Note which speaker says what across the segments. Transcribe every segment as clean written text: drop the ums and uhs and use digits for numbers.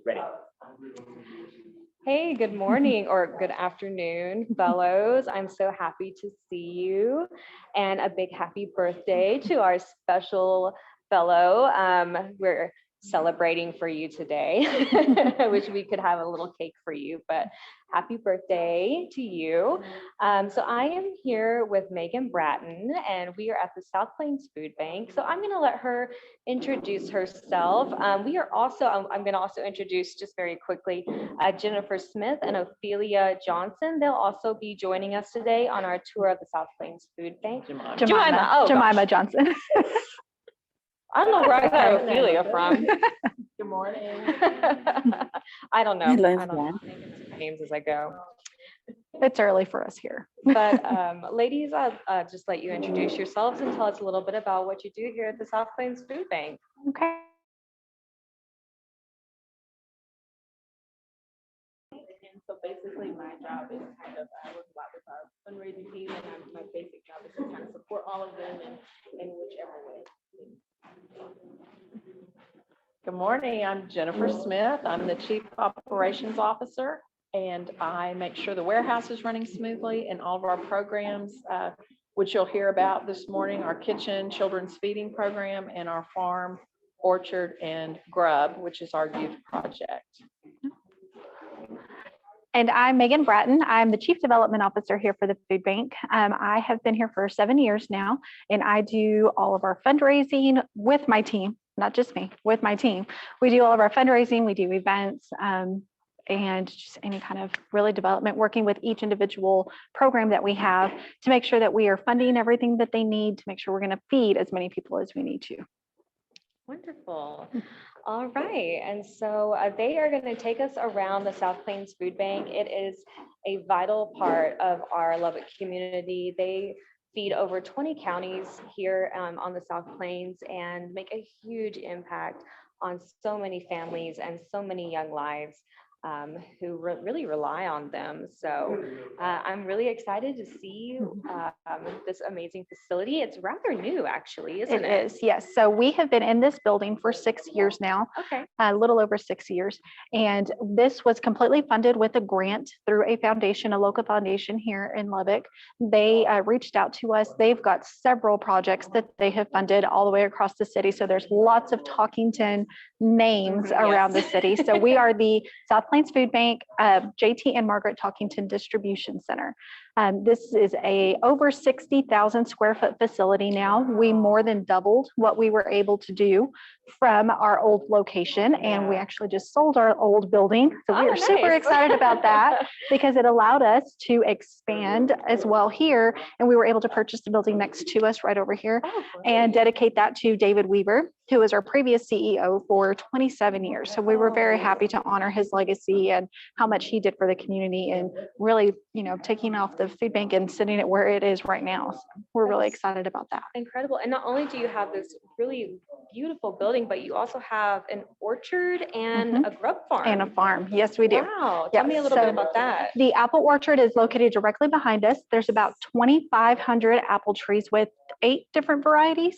Speaker 1: Ready.
Speaker 2: Hey, good morning or good afternoon, fellows. I'm so happy to see you, and a big happy birthday to our special fellow. We're celebrating for you today. I wish we could have a little cake for you, but happy birthday to you. So I am here with Megan Bratton, and we are at the South Plains Food Bank. So I'm going to let her introduce herself. I'm going to also introduce just very quickly Jennifer Smith and Ophelia Johnson. They'll also be joining us today on our tour of the South Plains Food Bank.
Speaker 3: Jemima Johnson.
Speaker 2: I don't know where I got Ophelia from.
Speaker 4: Good morning.
Speaker 2: I don't know. I don't know. I'm making some names as I go.
Speaker 3: It's early for us here.
Speaker 2: But ladies, I'll just let you introduce yourselves and tell us a little bit about what you do here at the South Plains Food Bank.
Speaker 3: Okay.
Speaker 4: And so basically my job is kind of, I work a lot with our fundraising team, and my basic job is to kind of support all of them in whichever way. Good morning, I'm Jennifer Smith. I'm the Chief Operations Officer, and I make sure the warehouse is running smoothly and all of our programs, which you'll hear about this morning, our kitchen, children's feeding program, and our farm, orchard, and grub, which is our youth project.
Speaker 3: And I'm Megan Bratton. I'm the Chief Development Officer here for the Food Bank. I have been here for 7 years now, and I do all of our fundraising with my team, not just me, with my team. We do all of our fundraising, we do events, and just any kind of really development, working with each individual program that we have to make sure that we are funding everything that they need to make sure we're going to feed as many people as we need to.
Speaker 2: Wonderful. All right. And so they are going to take us around the South Plains Food Bank. It is a vital part of our Lubbock community. They feed over 20 counties here on the South Plains and make a huge impact on so many families and so many young lives who really rely on them. So I'm really excited to see this amazing facility. It's rather new, actually, isn't it?
Speaker 3: It is, yes. So we have been in this building for 6 years now,
Speaker 2: Okay.
Speaker 3: a little over 6 years. And this was completely funded with a grant through a foundation, a local foundation here in Lubbock. They reached out to us. They've got several projects that they have funded all the way across the city. So there's lots of Talkington names around the city. So we are the South Plains Food Bank, JT and Margaret Talkington Distribution Center. This is a over 60,000 square foot facility now. We more than doubled what we were able to do from our old location, and we actually just sold our old building. So we are super excited about that because it allowed us to expand as well here, and we were able to purchase the building next to us right over here and dedicate that to David Weaver, who was our previous CEO for 27 years. So we were very happy to honor his legacy and how much he did for the community, and really, taking off the food bank and sitting it where it is right now. So we're really excited about that.
Speaker 2: Incredible. And not only do you have this really beautiful building, but you also have an orchard and a grub farm.
Speaker 3: And a farm. Yes, we do.
Speaker 2: Wow. Tell me a little bit about that.
Speaker 3: The apple orchard is located directly behind us. There's about 2,500 apple trees with 8 different varieties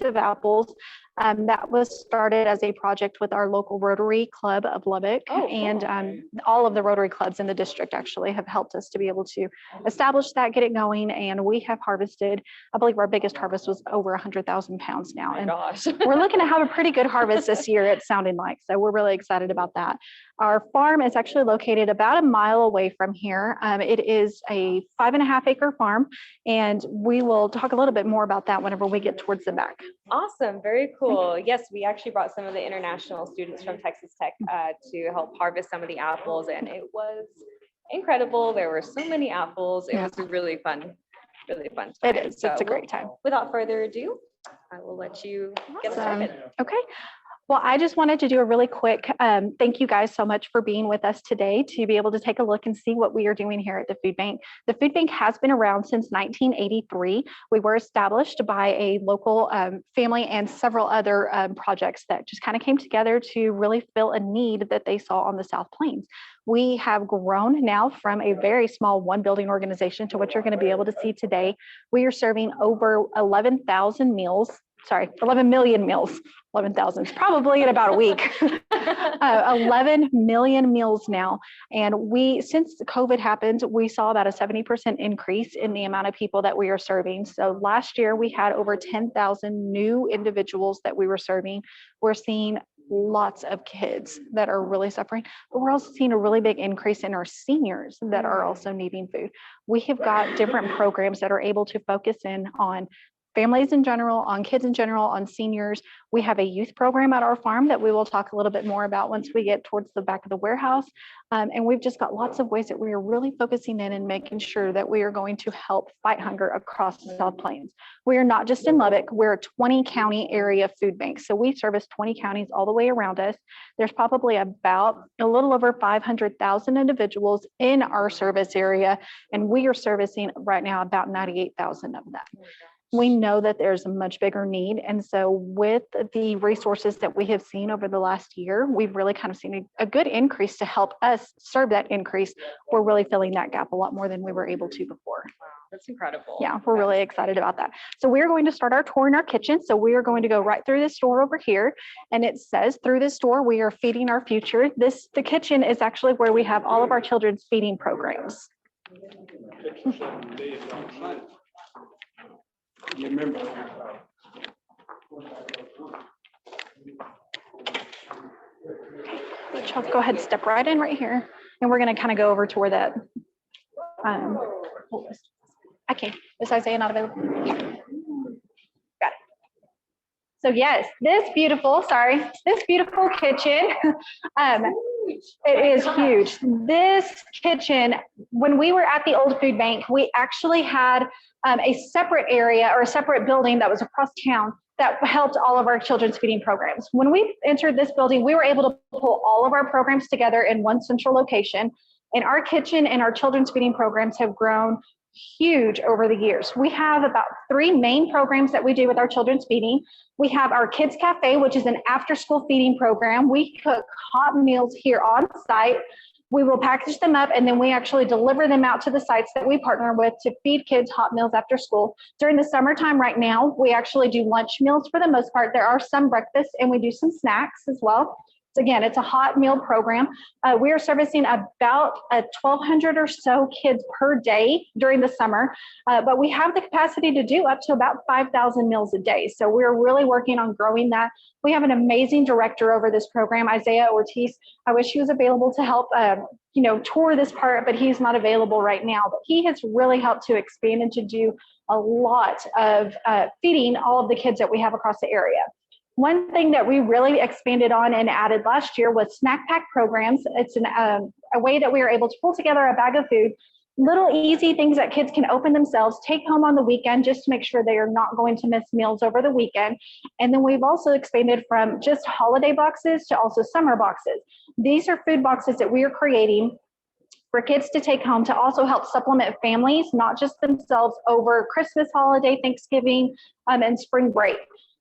Speaker 3: of apples. That was started as a project with our local Rotary Club of Lubbock, and all of the Rotary clubs in the district actually have helped us to be able to establish that, get it going, and we have harvested, I believe our biggest harvest was over 100,000 pounds now. And we're looking to have a pretty good harvest this year, it's sounding like, so we're really excited about that. Our farm is actually located about a mile away from here. It is a 5.5 acre farm, and we will talk a little bit more about that whenever we get towards the back.
Speaker 2: Awesome. Very cool. Yes, we actually brought some of the international students from Texas Tech to help harvest some of the apples, and it was incredible. There were so many apples. It was really fun. Really fun time.
Speaker 3: It is. It's a great time.
Speaker 2: Without further ado, I will let you get started.
Speaker 3: Okay. Well, I just wanted to do a really quick thank you guys so much for being with us today to be able to take a look and see what we are doing here at the Food Bank. The Food Bank has been around since 1983. We were established by a local family and several other projects that just kind of came together to really fill a need that they saw on the South Plains. We have grown now from a very small one building organization to what you're going to be able to see today. We are serving over 11,000 meals 11 million meals. 11,000 is probably in about a week. 11 million meals now. And since COVID happened, we saw about a 70% increase in the amount of people that we are serving. So last year we had over 10,000 new individuals that we were serving. We're seeing lots of kids that are really suffering, but we're also seeing a really big increase in our seniors that are also needing food. We have got different programs that are able to focus in on families in general, on kids in general, on seniors. We have a youth program at our farm that we will talk a little bit more about once we get towards the back of the warehouse. And we've just got lots of ways that we are really focusing in and making sure that we are going to help fight hunger across the South Plains. We are not just in Lubbock, we're a 20 county area food bank. So we service 20 counties all the way around us. There's probably about a little over 500,000 individuals in our service area, and we are servicing right now about 98,000 of them. We know that there's a much bigger need. And so with the resources that we have seen over the last year, we've really kind of seen a good increase to help us serve that increase. We're really filling that gap a lot more than we were able to before.
Speaker 2: That's incredible.
Speaker 3: Yeah, we're really excited about that. So we're going to start our tour in our kitchen. So we are going to go right through this door over here. And it says through this door, we are feeding our future. The kitchen is actually where we have all of our children's feeding programs.
Speaker 1: Remember.
Speaker 3: Let's go ahead and step right in right here. And we're going to kind of go over to where that, okay, is Isaiah not available? Got it. So yes, this beautiful kitchen, it is huge. This kitchen, when we were at the old food bank, we actually had a separate area or a separate building that was across town that helped all of our children's feeding programs. When we entered this building, we were able to pull all of our programs together in one central location. And our kitchen and our children's feeding programs have grown huge over the years. We have about 3 main programs that we do with our children's feeding. We have our Kids Cafe, which is an after-school feeding program. We cook hot meals here on site. We will package them up and then we actually deliver them out to the sites that we partner with to feed kids hot meals after school. During the summertime right now, we actually do lunch meals for the most part. There are some breakfasts and we do some snacks as well. So again, it's a hot meal program. We are servicing about 1,200 or so kids per day during the summer, but we have the capacity to do up to about 5,000 meals a day. So we're really working on growing that. We have an amazing director over this program, Isaiah Ortiz. I wish he was available to help, tour this part, but he's not available right now. But he has really helped to expand and to do a lot of feeding all of the kids that we have across the area. One thing that we really expanded on and added last year was snack pack programs. It's a way that we are able to pull together a bag of food, little easy things that kids can open themselves, take home on the weekend, just to make sure they are not going to miss meals over the weekend. And then we've also expanded from just holiday boxes to also summer boxes. These are food boxes that we are creating for kids to take home to also help supplement families, not just themselves, over Christmas holiday, Thanksgiving, and spring break.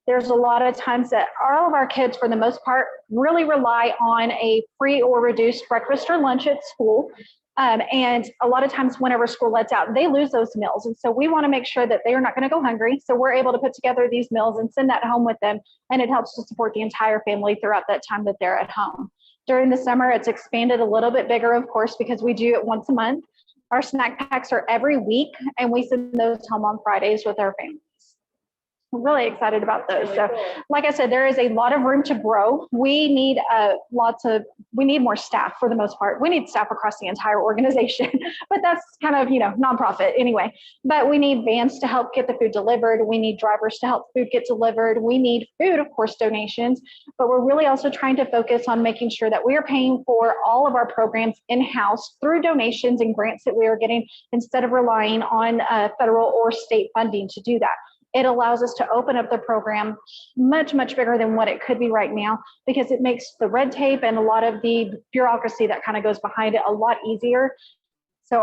Speaker 3: There's a lot of times that all of our kids, for the most part, really rely on a free or reduced breakfast or lunch at school. And a lot of times whenever school lets out, they lose those meals. And so we want to make sure that they are not going to go hungry. So we're able to put together these meals and send that home with them. And it helps to support the entire family throughout that time that they're at home. During the summer, it's expanded a little bit bigger, of course, because we do it once a month. Our snack packs are every week, and we send those home on Fridays with our families. We're really excited about those. So like I said, there is a lot of room to grow. We need we need more staff for the most part. We need staff across the entire organization, but that's kind of, nonprofit anyway. But we need vans to help get the food delivered. We need drivers to help food get delivered. We need food, of course, donations, but we're really also trying to focus on making sure that we are paying for all of our programs in-house through donations and grants that we are getting instead of relying on federal or state funding to do that. It allows us to open up the program much, much bigger than what it could be right now, because it makes the red tape and a lot of the bureaucracy that kind of goes behind it a lot easier. So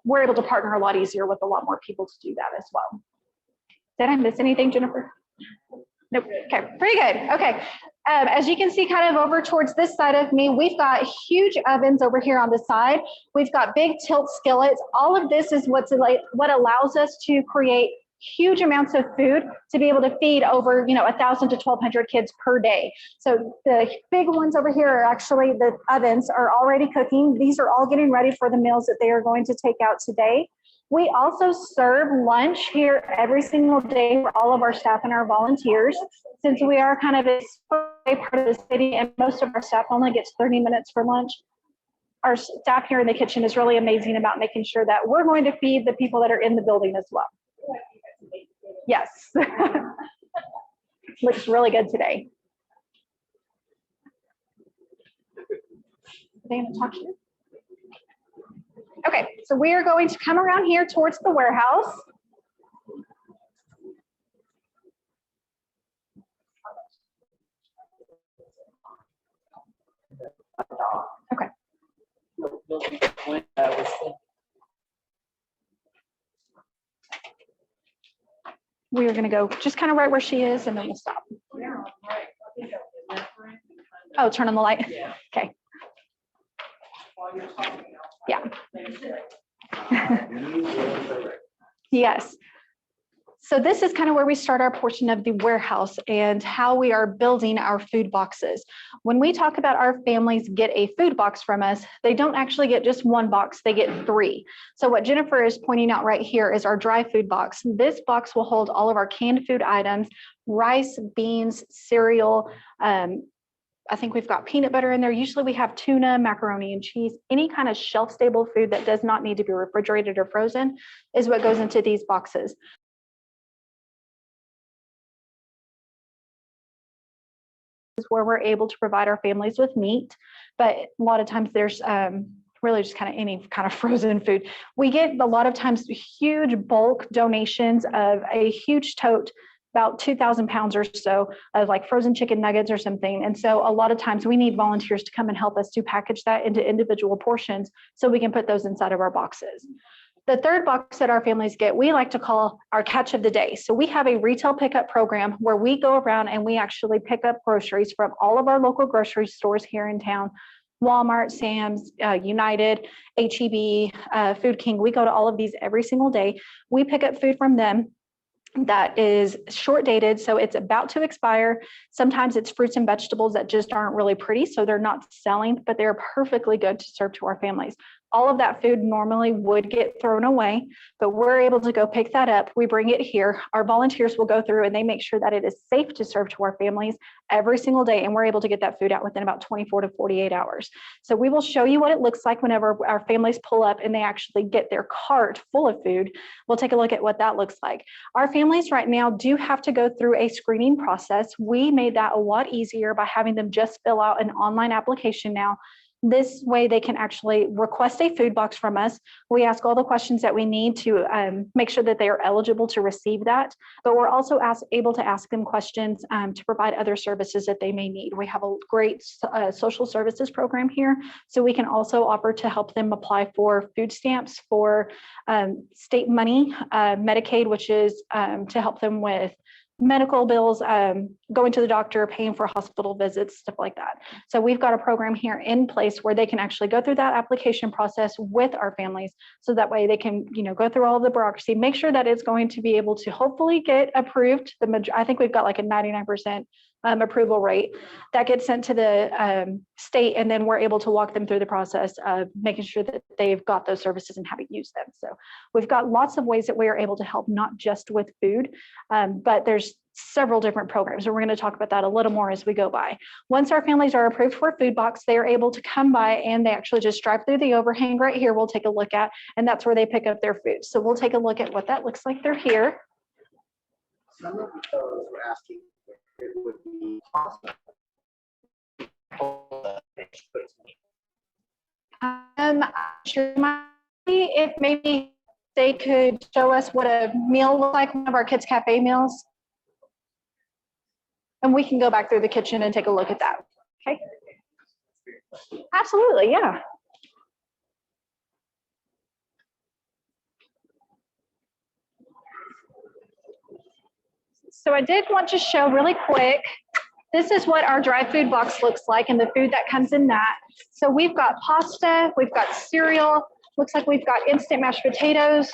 Speaker 3: we're able to partner a lot easier with a lot more people to do that as well. Did I miss anything, Jennifer? Nope. Okay, pretty good. Okay. As you can see kind of over towards this side of me, we've got huge ovens over here on the side. We've got big tilt skillets. All of this is what allows us to create huge amounts of food to be able to feed over, 1,000 to 1,200 kids per day. So the big ones over here are actually the ovens are already cooking. These are all getting ready for the meals that they are going to take out today. We also serve lunch here every single day for all of our staff and our volunteers. Since we are kind of a part of the city and most of our staff only gets 30 minutes for lunch, our staff here in the kitchen is really amazing about making sure that we're going to feed the people that are in the building as well. Yes. Looks really good today. Are they going to talk to you? Okay, so we are going to come around here towards the warehouse. Okay. We are going to go just kind of right where she is, and then we'll stop. Oh, turn on the light. Okay. Yeah. Yes. So this is kind of where we start our portion of the warehouse and how we are building our food boxes. When we talk about our families get a food box from us, they don't actually get just one box, they get 3. So what Jennifer is pointing out right here is our dry food box. This box will hold all of our canned food items, rice, beans, cereal, I think we've got peanut butter in there. Usually we have tuna, macaroni and cheese, any kind of shelf stable food that does not need to be refrigerated or frozen is what goes into these boxes. Where we're able to provide our families with meat, but a lot of times there's really just kind of any kind of frozen food. We get a lot of times huge bulk donations of a huge tote, about 2,000 pounds or so of like frozen chicken nuggets or something. And so a lot of times we need volunteers to come and help us to package that into individual portions so we can put those inside of our boxes. The third box that our families get, we like to call our catch of the day. So we have a retail pickup program where we go around and we actually pick up groceries from all of our local grocery stores here in town, Walmart, Sam's, United, H-E-B, Food King. We go to all of these every single day. We pick up food from them that is short dated, so it's about to expire. Sometimes it's fruits and vegetables that just aren't really pretty, so they're not selling, but they're perfectly good to serve to our families. All of that food normally would get thrown away, but we're able to go pick that up. We bring it here. Our volunteers will go through and they make sure that it is safe to serve to our families every single day, and we're able to get that food out within about 24 to 48 hours. So we will show you what it looks like whenever our families pull up and they actually get their cart full of food. We'll take a look at what that looks like. Our families right now do have to go through a screening process. We made that a lot easier by having them just fill out an online application now. This way they can actually request a food box from us. We ask all the questions that we need to make sure that they are eligible to receive that, but we're also able to ask them questions to provide other services that they may need. We have a great social services program here, so we can also offer to help them apply for food stamps, for state money, Medicaid, which is to help them with medical bills, going to the doctor, paying for hospital visits, stuff like that. So we've got a program here in place where they can actually go through that application process with our families. So that way they can, go through all of the bureaucracy, make sure that it's going to be able to hopefully get approved. I think we've got like a 99% approval rate that gets sent to the state, and then we're able to walk them through the process of making sure that they've got those services and how to use them. So we've got lots of ways that we are able to help, not just with food, but there's several different programs, and we're going to talk about that a little more as we go by. Once our families are approved for a food box, they are able to come by and they actually just drive through the overhang right here. We'll take a look at, and that's where they pick up their food. So we'll take a look at what that looks like. They're here.
Speaker 1: Some of the fellows were asking if it would be possible.
Speaker 3: Sure, if maybe they could show us what a meal looks like, one of our kids' cafe meals. And we can go back through the kitchen and take a look at that. Okay. Absolutely, yeah. So I did want to show really quick, this is what our dry food box looks like and the food that comes in that. So we've got pasta, we've got cereal, looks like we've got instant mashed potatoes,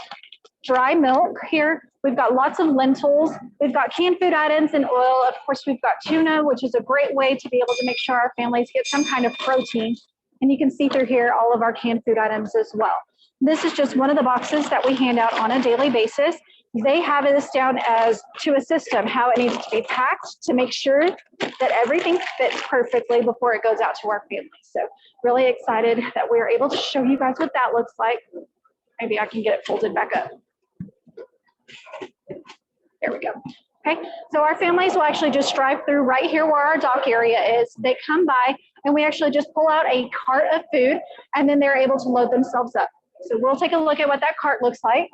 Speaker 3: dry milk here. We've got lots of lentils. We've got canned food items and oil. Of course, we've got tuna, which is a great way to be able to make sure our families get some kind of protein. And you can see through here all of our canned food items as well. This is just one of the boxes that we hand out on a daily basis. They have this down as to a system, how it needs to be packed to make sure that everything fits perfectly before it goes out to our families. So really excited that we are able to show you guys what that looks like. Maybe I can get it folded back up. There we go. Okay, so our families will actually just drive through right here where our dock area is. They come by and we actually just pull out a cart of food and then they're able to load themselves up. So we'll take a look at what that cart looks like.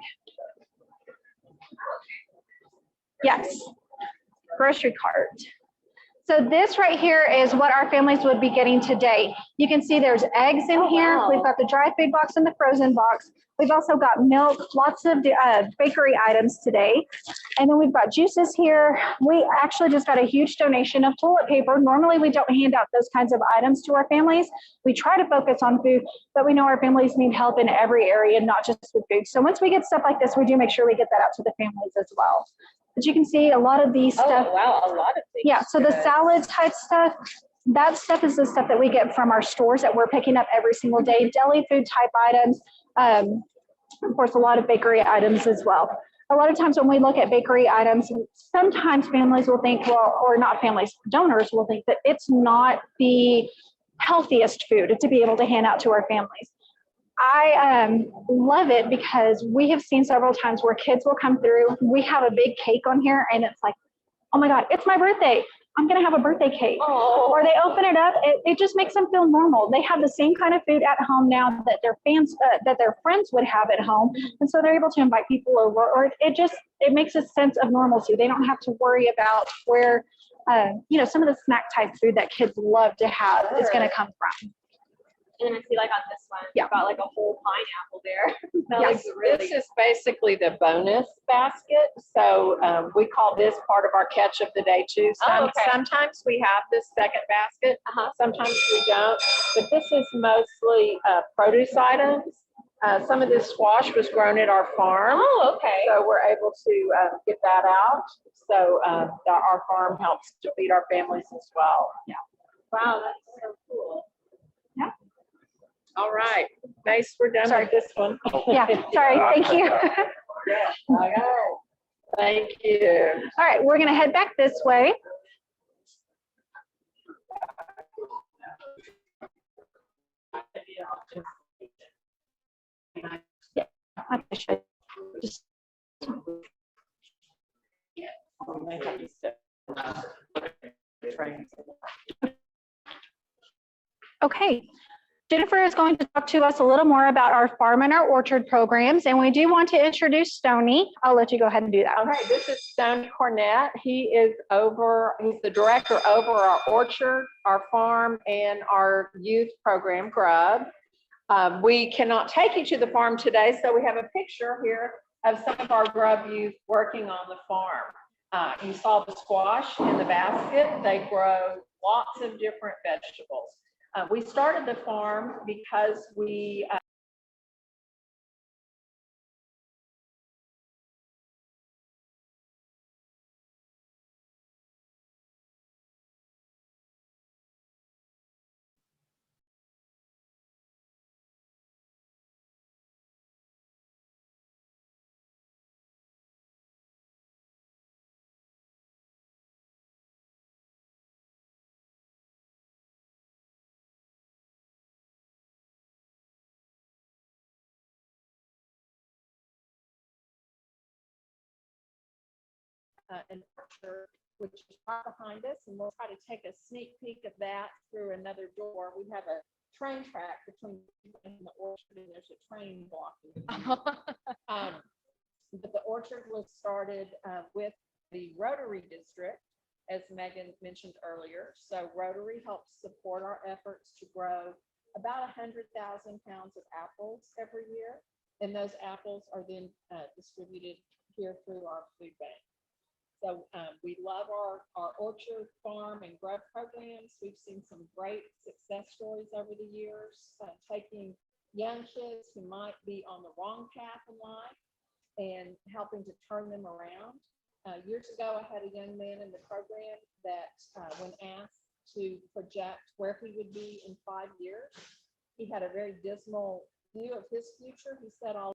Speaker 3: Yes, grocery cart. So this right here is what our families would be getting today. You can see there's eggs in here. We've got the dry food box and the frozen box. We've also got milk, lots of bakery items today. And then we've got juices here. We actually just got a huge donation of toilet paper. Normally we don't hand out those kinds of items to our families. We try to focus on food, but we know our families need help in every area, not just with food. So once we get stuff like this, we do make sure we get that out to the families as well. But you can see a lot of these stuff.
Speaker 4: Oh, wow, a lot of things.
Speaker 3: Yeah, so the salad type stuff, that stuff is the stuff that we get from our stores that we're picking up every single day. Deli food type items, of course, a lot of bakery items as well. A lot of times when we look at bakery items, sometimes families will think, well, or not families, donors will think that it's not the healthiest food to be able to hand out to our families. I love it because we have seen several times where kids will come through. We have a big cake on here and it's like, oh my God, it's my birthday. I'm going to have a birthday cake.
Speaker 4: Oh.
Speaker 3: Or they open it up. It just makes them feel normal. They have the same kind of food at home now that their friends would have at home. And so they're able to invite people over, or it makes a sense of normalcy. They don't have to worry about where, some of the snack type food that kids love to have is going to come from.
Speaker 2: And I see like on this one,
Speaker 3: Yeah.
Speaker 2: you've got like a whole pineapple there. That
Speaker 3: Yes.
Speaker 2: looks really
Speaker 4: This is basically the bonus basket. So we call this part of our catch of the day too.
Speaker 2: Oh, okay.
Speaker 4: Sometimes we have this second basket, sometimes we don't. But this is mostly produce items. Some of this squash was grown at our farm.
Speaker 2: Oh, okay.
Speaker 4: So we're able to get that out. So our farm helps to feed our families as well. Yeah.
Speaker 2: Wow, that's so cool.
Speaker 3: Yeah.
Speaker 4: All right, Mace, we're done with this one.
Speaker 3: Yeah, sorry, thank you.
Speaker 4: Yeah, I know. Thank you.
Speaker 3: All right, we're going to head back this way. Yeah, I should just. Okay. Jennifer is going to talk to us a little more about our farm and our orchard programs, and we do want to introduce Stony. I'll let you go ahead and do that.
Speaker 4: Okay, this is Stony Cornett. He's the director over our orchard, our farm, and our youth program, Grub. We cannot take you to the farm today, so we have a picture here of some of our Grub youth working on the farm. You saw the squash in the basket. They grow lots of different vegetables. We started the farm because we an orchard, which is right behind us, and we'll try to take a sneak peek of that through another door. We have a train track between the orchard, and there's a train blocking. But the orchard was started with the Rotary District, as Megan mentioned earlier. So Rotary helps support our efforts to grow about 100,000 pounds of apples every year, and those apples are then distributed here through our food bank. So we love our orchard, farm, and grub programs. We've seen some great success stories over the years, taking young kids who might be on the wrong path in life and helping to turn them around. Years ago, I had a young man in the program that when asked to project where he would be in 5 years, he had a very dismal view of his future. He said, "All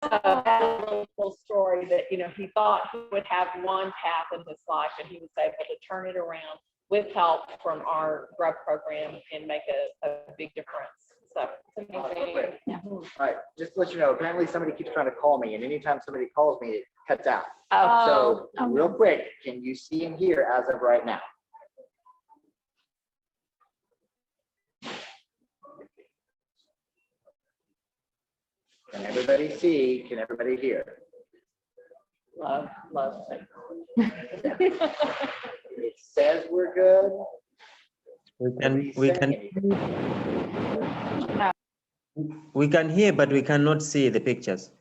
Speaker 4: had a really cool story that, he thought he would have one path in his life and he was able to turn it around with help from our grub program and make a big difference." So it's amazing.
Speaker 1: All right, just to let you know, apparently somebody keeps trying to call me, and anytime somebody calls me, it cuts out. So real quick, can you see and hear as of right now? Can everybody see? Can everybody hear?
Speaker 4: Love.
Speaker 1: It says we're good.
Speaker 5: We can hear, but we cannot see the pictures.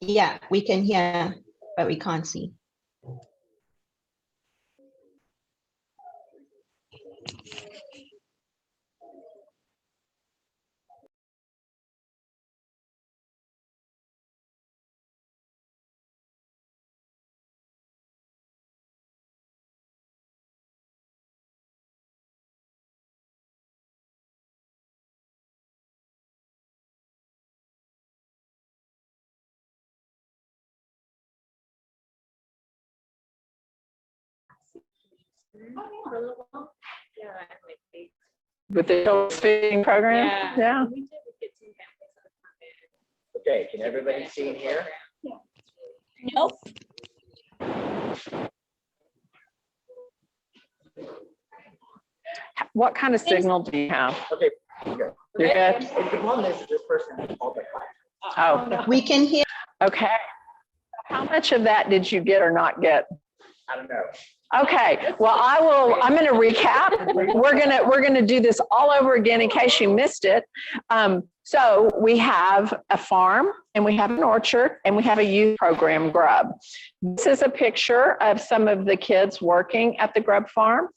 Speaker 6: Yeah, we can hear, but we can't see.
Speaker 4: With the children's feeding program? Yeah.
Speaker 1: Okay, can everybody see and hear?
Speaker 6: Nope.
Speaker 4: What kind of signal do you have?
Speaker 1: Okay, good.
Speaker 4: You're good?
Speaker 1: And the problem is this person all the time.
Speaker 4: Oh,
Speaker 6: We can hear.
Speaker 4: okay. How much of that did you get or not get?
Speaker 1: I don't know.
Speaker 4: Okay, well, I'm going to recap. We're going to do this all over again in case you missed it. So we have a farm and we have an orchard and we have a youth program, Grub. This is a picture of some of the kids working at the Grub farm.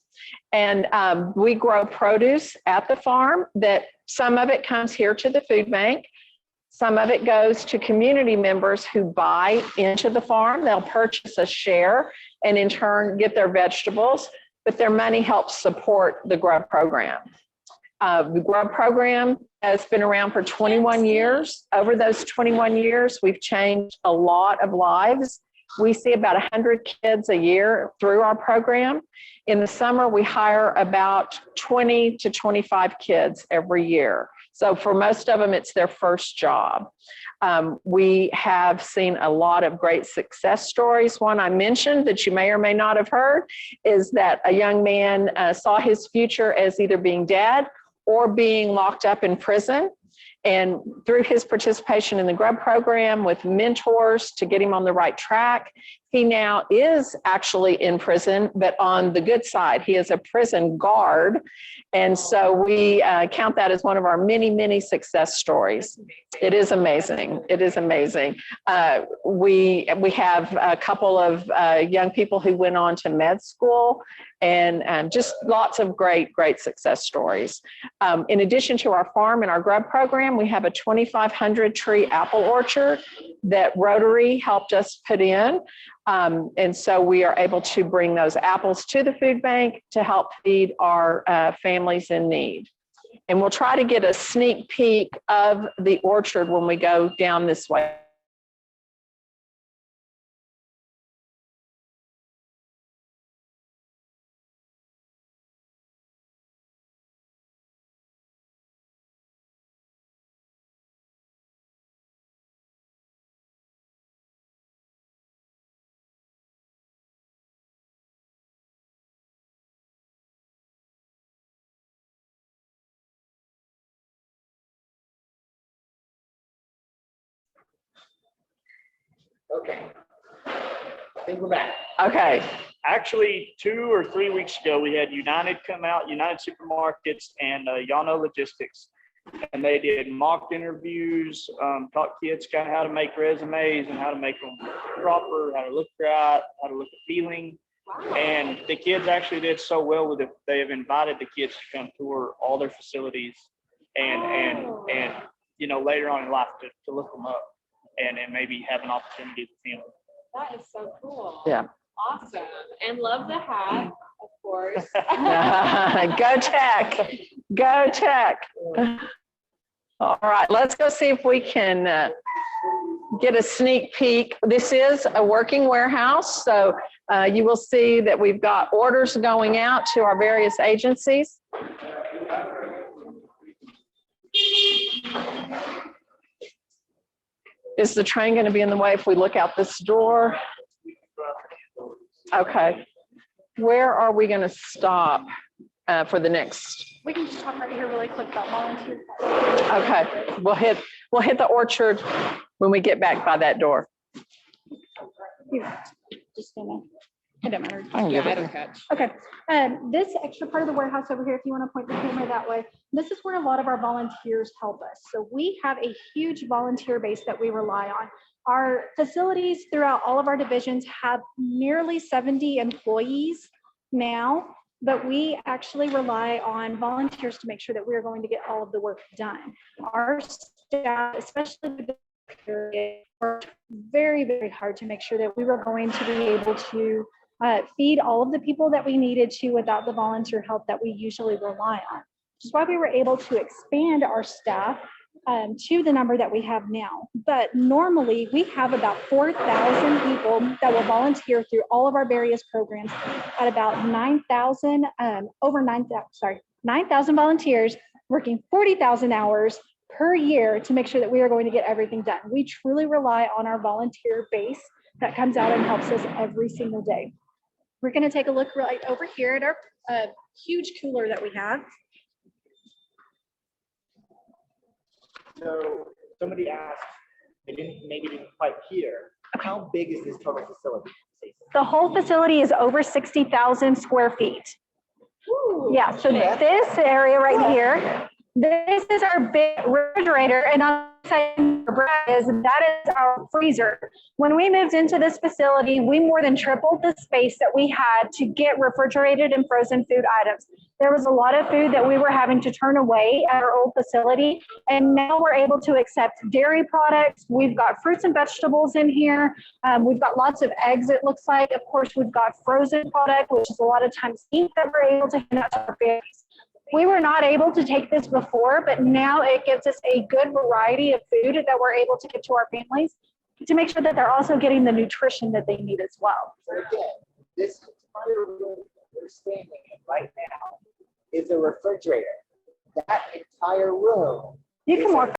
Speaker 4: And we grow produce at the farm that some of it comes here to the food bank. Some of it goes to community members who buy into the farm. They'll purchase a share and in turn get their vegetables, but their money helps support the Grub program. The Grub program has been around for 21 years. Over those 21 years, we've changed a lot of lives. We see about 100 kids a year through our program. In the summer, we hire about 20 to 25 kids every year. So for most of them, it's their first job. We have seen a lot of great success stories. One I mentioned that you may or may not have heard is that a young man saw his future as either being dead or being locked up in prison. And through his participation in the Grub program with mentors to get him on the right track, he now is actually in prison, but on the good side, he is a prison guard. And so we count that as one of our many, many success stories. It is amazing. It is amazing. We have a couple of young people who went on to med school and just lots of great, great success stories. In addition to our farm and our Grub program, we have a 2,500 tree apple orchard that Rotary helped us put in. And so we are able to bring those apples to the food bank to help feed our families in need. And we'll try to get a sneak peek of the orchard when we go down this way.
Speaker 1: Okay. I think we're back.
Speaker 4: Okay.
Speaker 7: Actually, 2 or 3 weeks ago, we had United come out, United Supermarkets and Yano Logistics. And they did mock interviews, taught kids kind of how to make resumes and how to make them proper, how to look right, how to look appealing. And the kids actually did so well with it. They have invited the kids to come tour all their facilities and you know, later on in life to look them up and maybe have an opportunity with them.
Speaker 2: That is so cool.
Speaker 4: Yeah.
Speaker 2: Awesome. And love the hat, of course.
Speaker 4: Go Tech. Go Tech. All right, let's go see if we can get a sneak peek. This is a working warehouse, so you will see that we've got orders going out to our various agencies. Is the train going to be in the way if we look out this door? Okay. Where are we going to stop for the next?
Speaker 3: We can just talk right here really quick about volunteers.
Speaker 4: Okay, we'll hit the orchard when we get back by that door.
Speaker 3: Just gonna, it don't matter.
Speaker 4: I can give it.
Speaker 3: Okay, this extra part of the warehouse over here, if you want to point the camera that way, this is where a lot of our volunteers help us. So we have a huge volunteer base that we rely on. Our facilities throughout all of our divisions have nearly 70 employees now, but we actually rely on volunteers to make sure that we're going to get all of the work done. Our staff, especially the period, worked very, very hard to make sure that we were going to be able to feed all of the people that we needed to without the volunteer help that we usually rely on. Which is why we were able to expand our staff to the number that we have now. But normally we have about 4,000 people that will volunteer through all of our various programs at about 9,000, over 9,000 volunteers working 40,000 hours per year to make sure that we are going to get everything done. We truly rely on our volunteer base that comes out and helps us every single day. We're going to take a look right over here at our huge cooler that we have.
Speaker 1: So somebody asked, maybe didn't quite hear, how big is this total facility?
Speaker 3: The whole facility is over 60,000 square feet. Yeah, so this area right here, this is our big refrigerator, and on the side that is our freezer. When we moved into this facility, we more than tripled the space that we had to get refrigerated and frozen food items. There was a lot of food that we were having to turn away at our old facility, and now we're able to accept dairy products. We've got fruits and vegetables in here. We've got lots of eggs, it looks like. Of course, we've got frozen product, which is a lot of times meat that we're able to hand out to our families. We were not able to take this before, but now it gives us a good variety of food that we're able to give to our families to make sure that they're also getting the nutrition that they need as well.
Speaker 1: So again, this entire room we're standing in right now is a refrigerator. That entire room.
Speaker 3: You can walk.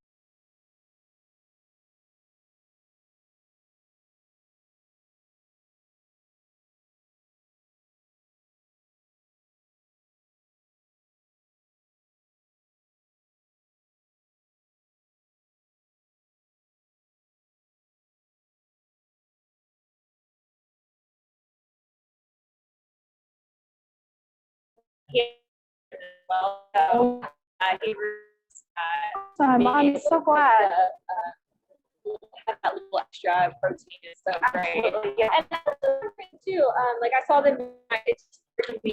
Speaker 3: I'm so glad.
Speaker 2: Have that little extra protein is so great. Yeah, and that's the other thing too. Like I saw the what do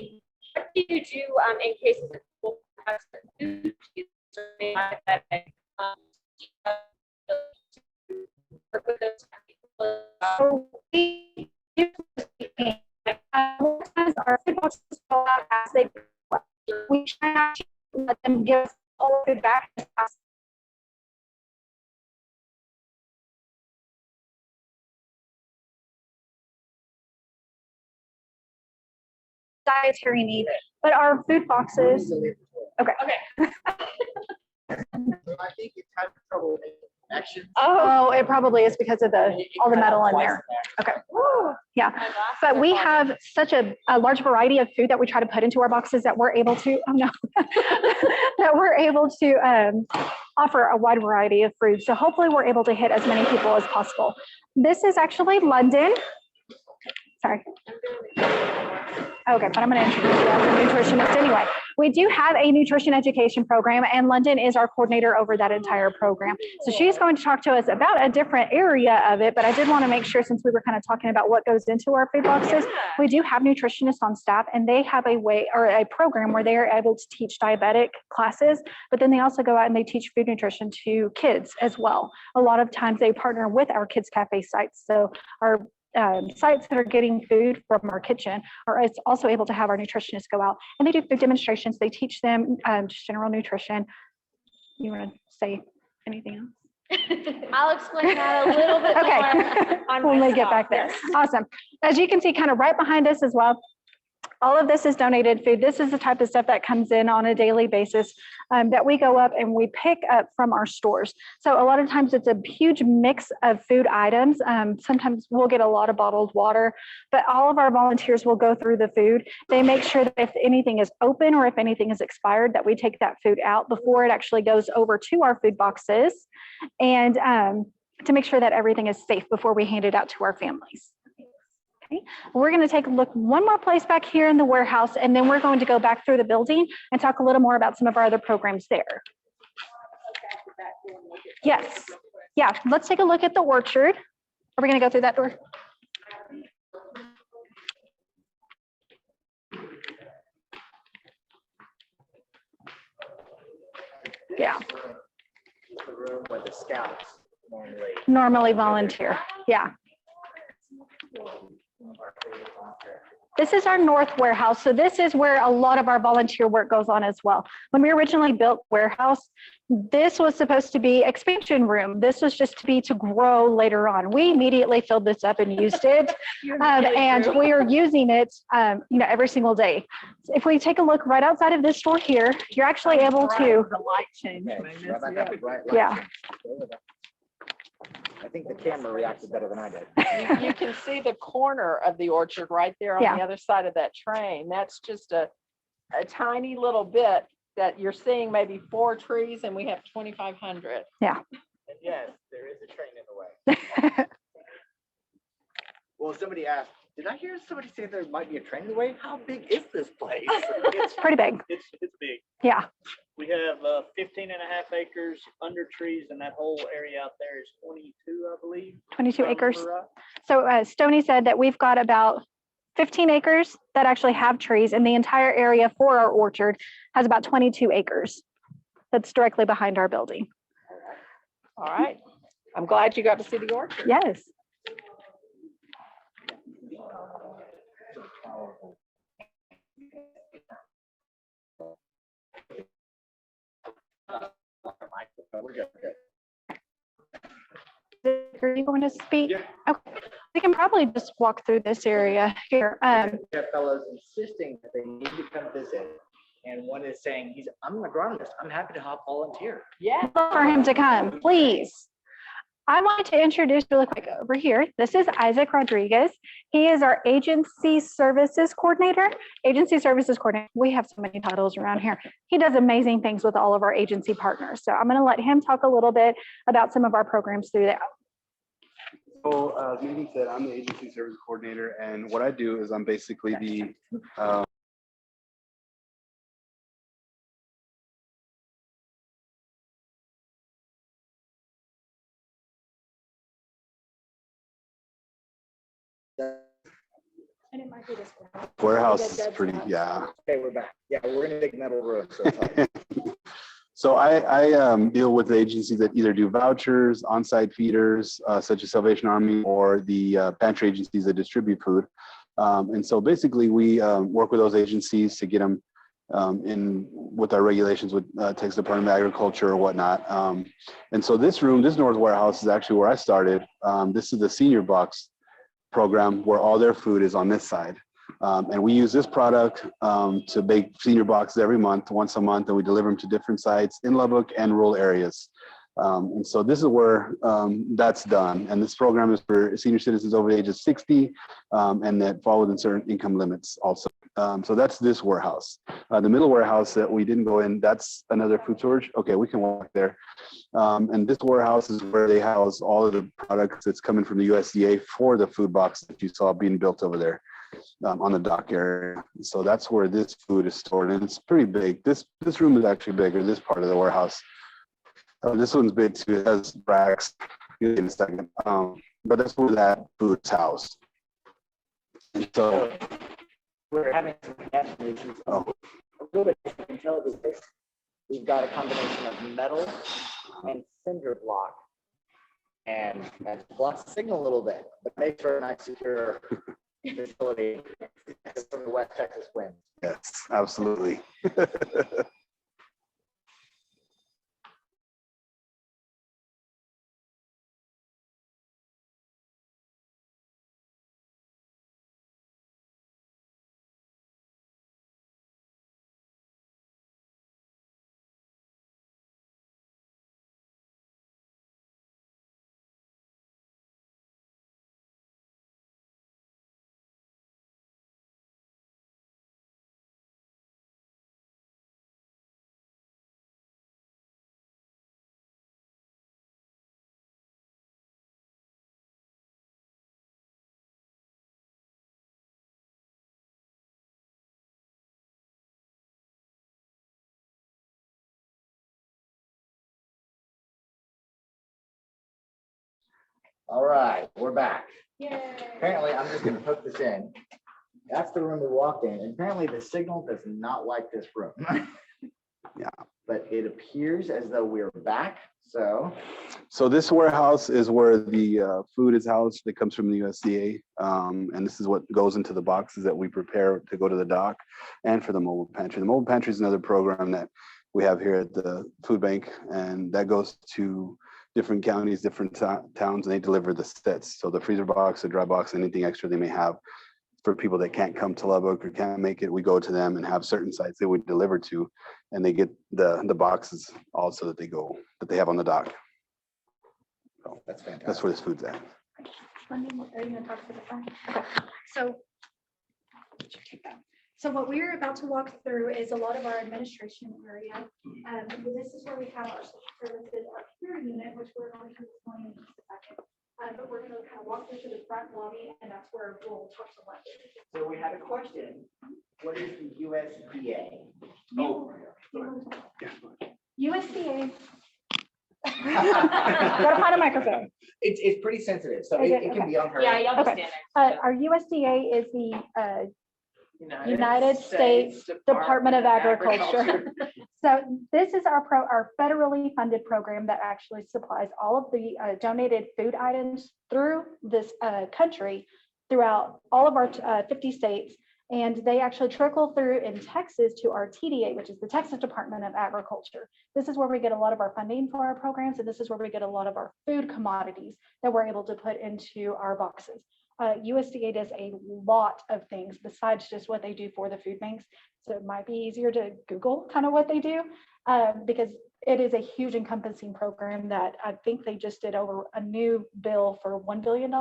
Speaker 2: you do in cases that people have food work with those people?
Speaker 3: So our food boxes go out as they we try not to let them give us all food back as fast. Dietary need, but our food boxes. Okay.
Speaker 1: I think it's having trouble making connections.
Speaker 3: Oh, it probably is because of all the metal in there. Okay. Yeah, but we have such a large variety of food that we try to put into our boxes that we're able to, that we're able to offer a wide variety of food. So hopefully we're able to hit as many people as possible. This is actually London. Sorry. Okay, but I'm going to introduce you as a nutritionist anyway. we do have a nutrition education program, and London is our coordinator over that entire program. So she's going to talk to us about a different area of it, but I did want to make sure, since we were kind of talking about what goes into our food boxes, we do have nutritionists on staff, and they have a way or a program where they are able to teach diabetic classes, but then they also go out and they teach food nutrition to kids as well. A lot of times they partner with our Kids Cafe sites. So our sites that are getting food from our kitchen are also able to have our nutritionists go out and they do food demonstrations. They teach them just general nutrition. You want to say anything else?
Speaker 2: I'll explain that a little bit more.
Speaker 3: When we get back there. Awesome. As you can see, kind of right behind us as well, all of this is donated food. This is the type of stuff that comes in on a daily basis that we go up and we pick up from our stores. So a lot of times it's a huge mix of food items. Sometimes we'll get a lot of bottled water, but all of our volunteers will go through the food. They make sure that if anything is open or if anything is expired, that we take that food out before it actually goes over to our food boxes, and to make sure that everything is safe before we hand it out to our families. Okay. We're going to take a look one more place back here in the warehouse, and then we're going to go back through the building and talk a little more about some of our other programs there. Yes. Yeah. Let's take a look at the orchard. Are we going to go through that door? Yeah.
Speaker 1: The room where the scouts
Speaker 3: Normally volunteer. Yeah. This is our north warehouse. So this is where a lot of our volunteer work goes on as well. When we originally built warehouse, this was supposed to be expansion room. This was just to be to grow later on. We immediately filled this up and used it, and we are using it, every single day. If we take a look right outside of this door here, you're actually able to.
Speaker 4: The light change.
Speaker 3: Yeah.
Speaker 1: I think the camera reacted better than I did.
Speaker 4: You can see the corner of the orchard right there on the other side of that train. That's just a tiny little bit that you're seeing, maybe 4 trees, and we have 2,500.
Speaker 3: Yeah.
Speaker 1: And yes, there is a train in the way. Well, somebody asked, did I hear somebody say there might be a train in the way? How big is this place?
Speaker 3: It's pretty big.
Speaker 7: It's big.
Speaker 3: Yeah.
Speaker 7: We have 15 and a half acres under trees, and that whole area out there is 22, I believe.
Speaker 3: 22 acres.
Speaker 7: Right.
Speaker 3: So Stoney said that we've got about 15 acres that actually have trees, and the entire area for our orchard has about 22 acres. That's directly behind our building.
Speaker 4: All right. I'm glad you got to see the orchard.
Speaker 3: Yes. Are you going to speak?
Speaker 1: Yeah.
Speaker 3: Okay. We can probably just walk through this area here.
Speaker 1: We have fellows insisting that they need to come visit. And one is saying, I'm an agronomist. I'm happy to help volunteer.
Speaker 4: Yeah.
Speaker 3: For him to come, please. I want to introduce really quick over here. This is Isaac Rodriguez. He is our agency services coordinator. Agency services coordinator. We have so many titles around here. He does amazing things with all of our agency partners. So I'm going to let him talk a little bit about some of our programs through there.
Speaker 8: So as Megan said, I'm the agency service coordinator, and what I do is I'm basically the
Speaker 3: And it might be this one.
Speaker 8: warehouse is pretty, yeah.
Speaker 1: Okay, we're back. Yeah, we're in a big metal room. So it's hard.
Speaker 8: So I deal with agencies that either do vouchers, on-site feeders, such as Salvation Army, or the pantry agencies that distribute food. And so basically we work with those agencies to get them in with our regulations with Texas Department of Agriculture or whatnot. And so this room, this North Warehouse, is actually where I started. This is the senior box program where all their food is on this side. And we use this product to bake senior boxes every month, once a month, and we deliver them to different sites in Lubbock and rural areas. And so this is where that's done. And this program is for senior citizens over the age of 60 and that fall within certain income limits also. So that's this warehouse. The middle warehouse that we didn't go in, that's another food storage. Okay, we can walk there. And this warehouse is where they house all of the products that's coming from the USDA for the food box that you saw being built over there. on the dock area. So that's where this food is stored, and it's pretty big. This room is actually bigger, this part of the warehouse. This one's big too. It has racks in a second. But that's where that food's housed. And so
Speaker 1: We're having some connection issues.
Speaker 8: Oh.
Speaker 1: A little bit, you can tell this. We've got a combination of metal and cinder block. And that blocks the signal a little bit, but makes for a nice secure facility from the West Texas wind.
Speaker 8: yes, absolutely.
Speaker 1: All right, we're back. Apparently, I'm just gonna hook this in. That's the room we walked in, and apparently the signal does not like this room.
Speaker 8: Yeah.
Speaker 1: But it appears as though we're back, so.
Speaker 8: So this warehouse is where the food is housed that comes from the USDA. And this is what goes into the boxes that we prepare to go to the dock and for the mobile pantry. The mobile pantry is another program that we have here at the food bank, and that goes to different counties, different towns, and they deliver the sets. So the freezer box, the dry box, anything extra they may have for people that can't come to Lubbock or can't make it, we go to them and have certain sites they would deliver to, and they get the boxes also that they have on the dock. So
Speaker 1: That's fantastic.
Speaker 8: that's where this food's at.
Speaker 3: Are you gonna talk to the front? Okay. So what we're about to walk through is a lot of our administration area. This is where we have our social services, our peer unit, which we're going to explain in just a second. But we're gonna kind of walk through to the front lobby, and that's where we'll talk to lunch.
Speaker 1: So we had a question. What is the USDA?
Speaker 3: USDA. Gotta find a microphone.
Speaker 1: It's pretty sensitive, so
Speaker 3: Is
Speaker 1: it
Speaker 3: it?
Speaker 1: can be unheard.
Speaker 2: Yeah, y'all
Speaker 3: Okay. Our USDA is the United States Department of Agriculture. So this is our federally funded program that actually supplies all of the donated food items through this country, throughout all of our 50 states. And they actually trickle through in Texas to our TDA, which is the Texas Department of Agriculture. This is where we get a lot of our funding for our programs, and this is where we get a lot of our food commodities that we're able to put into our boxes. USDA does a lot of things besides just what they do for the food banks. So it might be easier to Google kind of what they do, because it is a huge encompassing program that I think they just did over a new bill for $1 billion.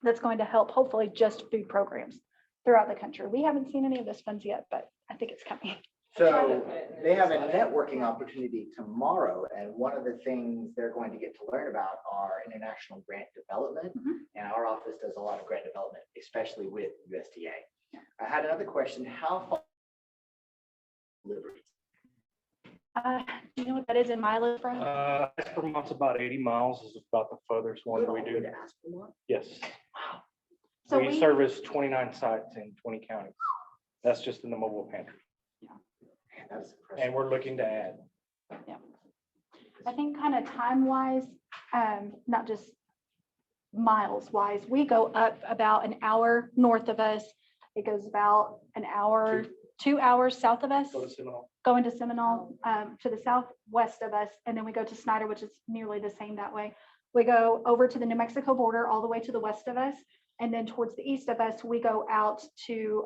Speaker 3: That's going to help hopefully just food programs throughout the country. We haven't seen any of those funds yet, but I think it's coming.
Speaker 1: So they have a networking opportunity tomorrow, and one of the things they're going to get to learn about are international grant development. And our office does a lot of grant development, especially with USDA. I had another question. How far deliveries?
Speaker 3: Do you know what that is in mileage, Brian?
Speaker 7: Espermont's about 80 miles is about the furthest one we do. Yes.
Speaker 3: So
Speaker 7: We service 29 sites in 20 counties. That's just in the mobile pantry.
Speaker 1: That's
Speaker 7: And we're looking to add.
Speaker 3: I think kind of time-wise, not just miles-wise, we go up about an hour north of us. It goes about an hour, 2 hours south of us,
Speaker 7: Go to Seminole.
Speaker 3: going to Seminole, to the southwest of us, and then we go to Snyder, which is nearly the same that way. We go over to the New Mexico border, all the way to the west of us, and then towards the east of us, we go out to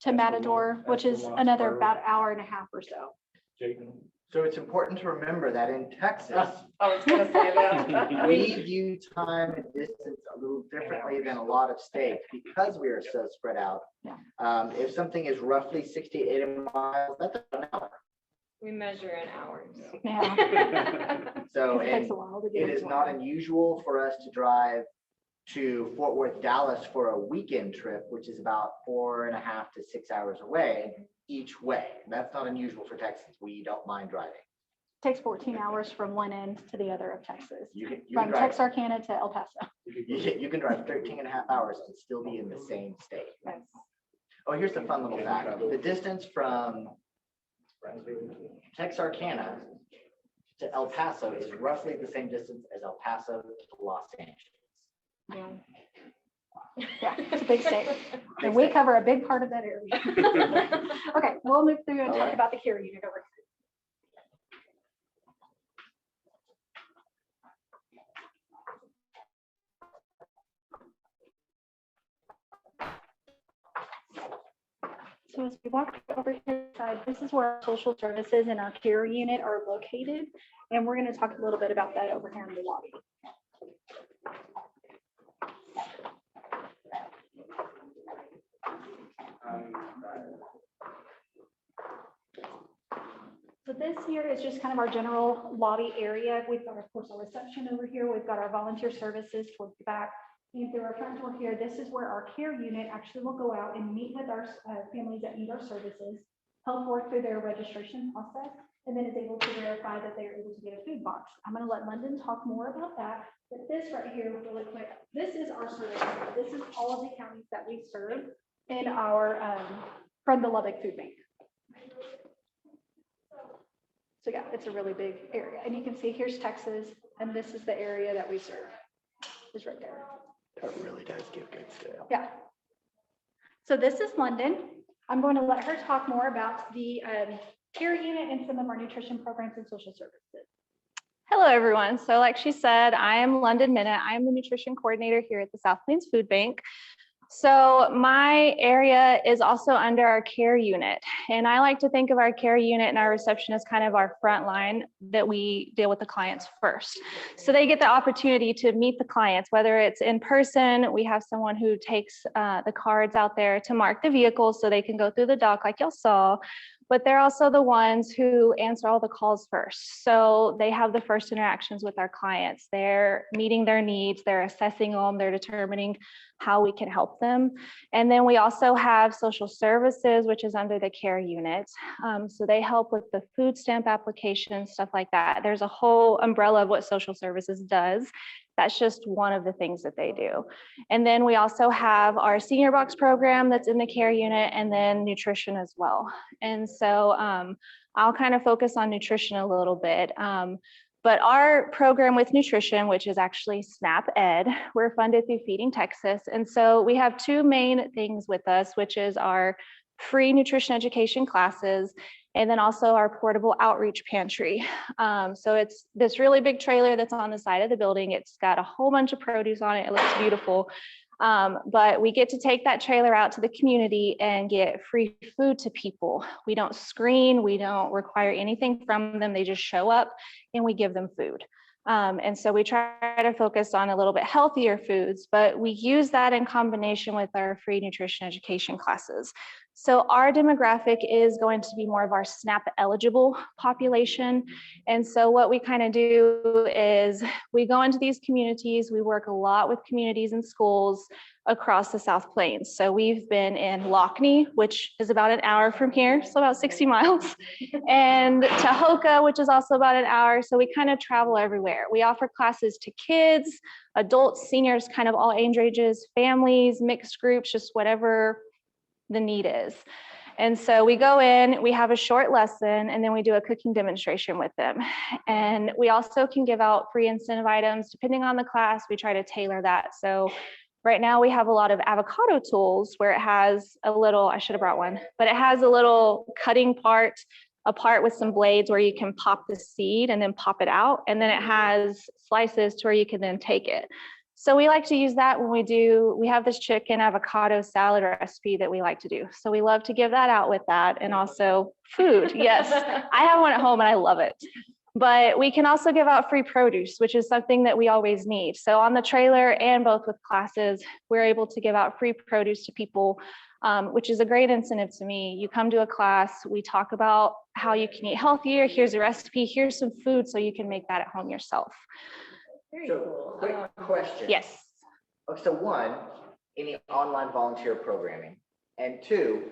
Speaker 3: Matador, which is another about an hour and a half or so.
Speaker 1: So it's important to remember that in Texas,
Speaker 4: I was gonna say that.
Speaker 1: we view time and distance a little differently than a lot of states because we are so spread out. If something is roughly 60 to 80 miles, that's an hour.
Speaker 2: We measure in hours.
Speaker 3: Yeah.
Speaker 1: So
Speaker 3: It takes a while to get
Speaker 1: it is
Speaker 3: into
Speaker 1: not
Speaker 3: one.
Speaker 1: unusual for us to drive to Fort Worth, Dallas for a weekend trip, which is about 4.5 to 6 hours away each way. That's not unusual for Texans. We don't mind driving.
Speaker 3: Takes 14 hours from one end to the other of Texas,
Speaker 1: You can
Speaker 3: from
Speaker 1: drive,
Speaker 3: Texarkana to El Paso.
Speaker 1: you can drive 13.5 hours and still be in the same state.
Speaker 3: Yes.
Speaker 1: Oh, here's the fun little fact. The distance from Texarkana to El Paso is roughly the same distance as El Paso to Los Angeles.
Speaker 3: Yeah, it's a big state. And we cover a big part of that area. Okay, we'll move through and talk about the care unit over here. So as we walk over here side, this is where our social services and our care unit are located. And we're going to talk a little bit about that over here in the lobby. So this here is just kind of our general lobby area. We've got, of course, our reception over here. We've got our volunteer services towards the back. And through our front door here, this is where our care unit actually will go out and meet with our families that need our services, help work through their registration process, and then is able to verify that they're able to get a food box. I'm going to let London talk more about that. But this right here, really quick, this is our service area. This is all of the counties that we serve in our from the Lubbock Food Bank. So yeah, it's a really big area. And you can see here's Texas, and this is the area that we serve. Is right there.
Speaker 1: That really does give good scale.
Speaker 3: Yeah. So this is London. I'm going to let her talk more about the care unit and some of our nutrition programs and social services.
Speaker 2: Hello, everyone. So like she said, I am London Minute. I am the nutrition coordinator here at the South Plains Food Bank. So my area is also under our care unit. And I like to think of our care unit and our reception as kind of our front line that we deal with the clients first. So they get the opportunity to meet the clients, whether it's in person, we have someone who takes the cards out there to mark the vehicles so they can go through the dock like y'all saw. But they're also the ones who answer all the calls first. So they have the first interactions with our clients. They're meeting their needs, they're assessing them, they're determining how we can help them. And then we also have social services, which is under the care unit. So they help with the food stamp application, stuff like that. There's a whole umbrella of what social services does. That's just one of the things that they do. And then we also have our senior box program that's in the care unit, and then nutrition as well. And so I'll kind of focus on nutrition a little bit. But our program with nutrition, which is actually SNAP Ed, we're funded through Feeding Texas. And so we have two main things with us, which is our free nutrition education classes, and then also our portable outreach pantry. So it's this really big trailer that's on the side of the building. It's got a whole bunch of produce on it. It looks beautiful. But we get to take that trailer out to the community and get free food to people. We don't screen, we don't require anything from them. They just show up and we give them food. And so we try to focus on a little bit healthier foods, but we use that in combination with our free nutrition education classes. So our demographic is going to be more of our SNAP eligible population. And so what we kind of do is we go into these communities, we work a lot with communities and schools across the South Plains. So we've been in Lockney, which is about an hour from here, so about 60 miles, and Tahoka, which is also about an hour. So we kind of travel everywhere. We offer classes to kids, adults, seniors, kind of all age ranges, families, mixed groups, just whatever the need is. And so we go in, we have a short lesson, and then we do a cooking demonstration with them. And we also can give out free incentive items. Depending on the class, we try to tailor that. So right now we have a lot of avocado tools where it has a little, I should have brought one, but it has a little cutting part, a part with some blades where you can pop the seed and then pop it out. And then it has slices to where you can then take it. So we like to use that when we have this chicken avocado salad recipe that we like to do. So we love to give that out with that, and also food. Yes, I have one at home and I love it. But we can also give out free produce, which is something that we always need. So on the trailer and both with classes, we're able to give out free produce to people, which is a great incentive to me. You come to a class, we talk about how you can eat healthier. Here's a recipe, here's some food so you can make that at home yourself.
Speaker 1: Very cool. Quick question.
Speaker 2: Yes.
Speaker 1: So one, any online volunteer programming, and two,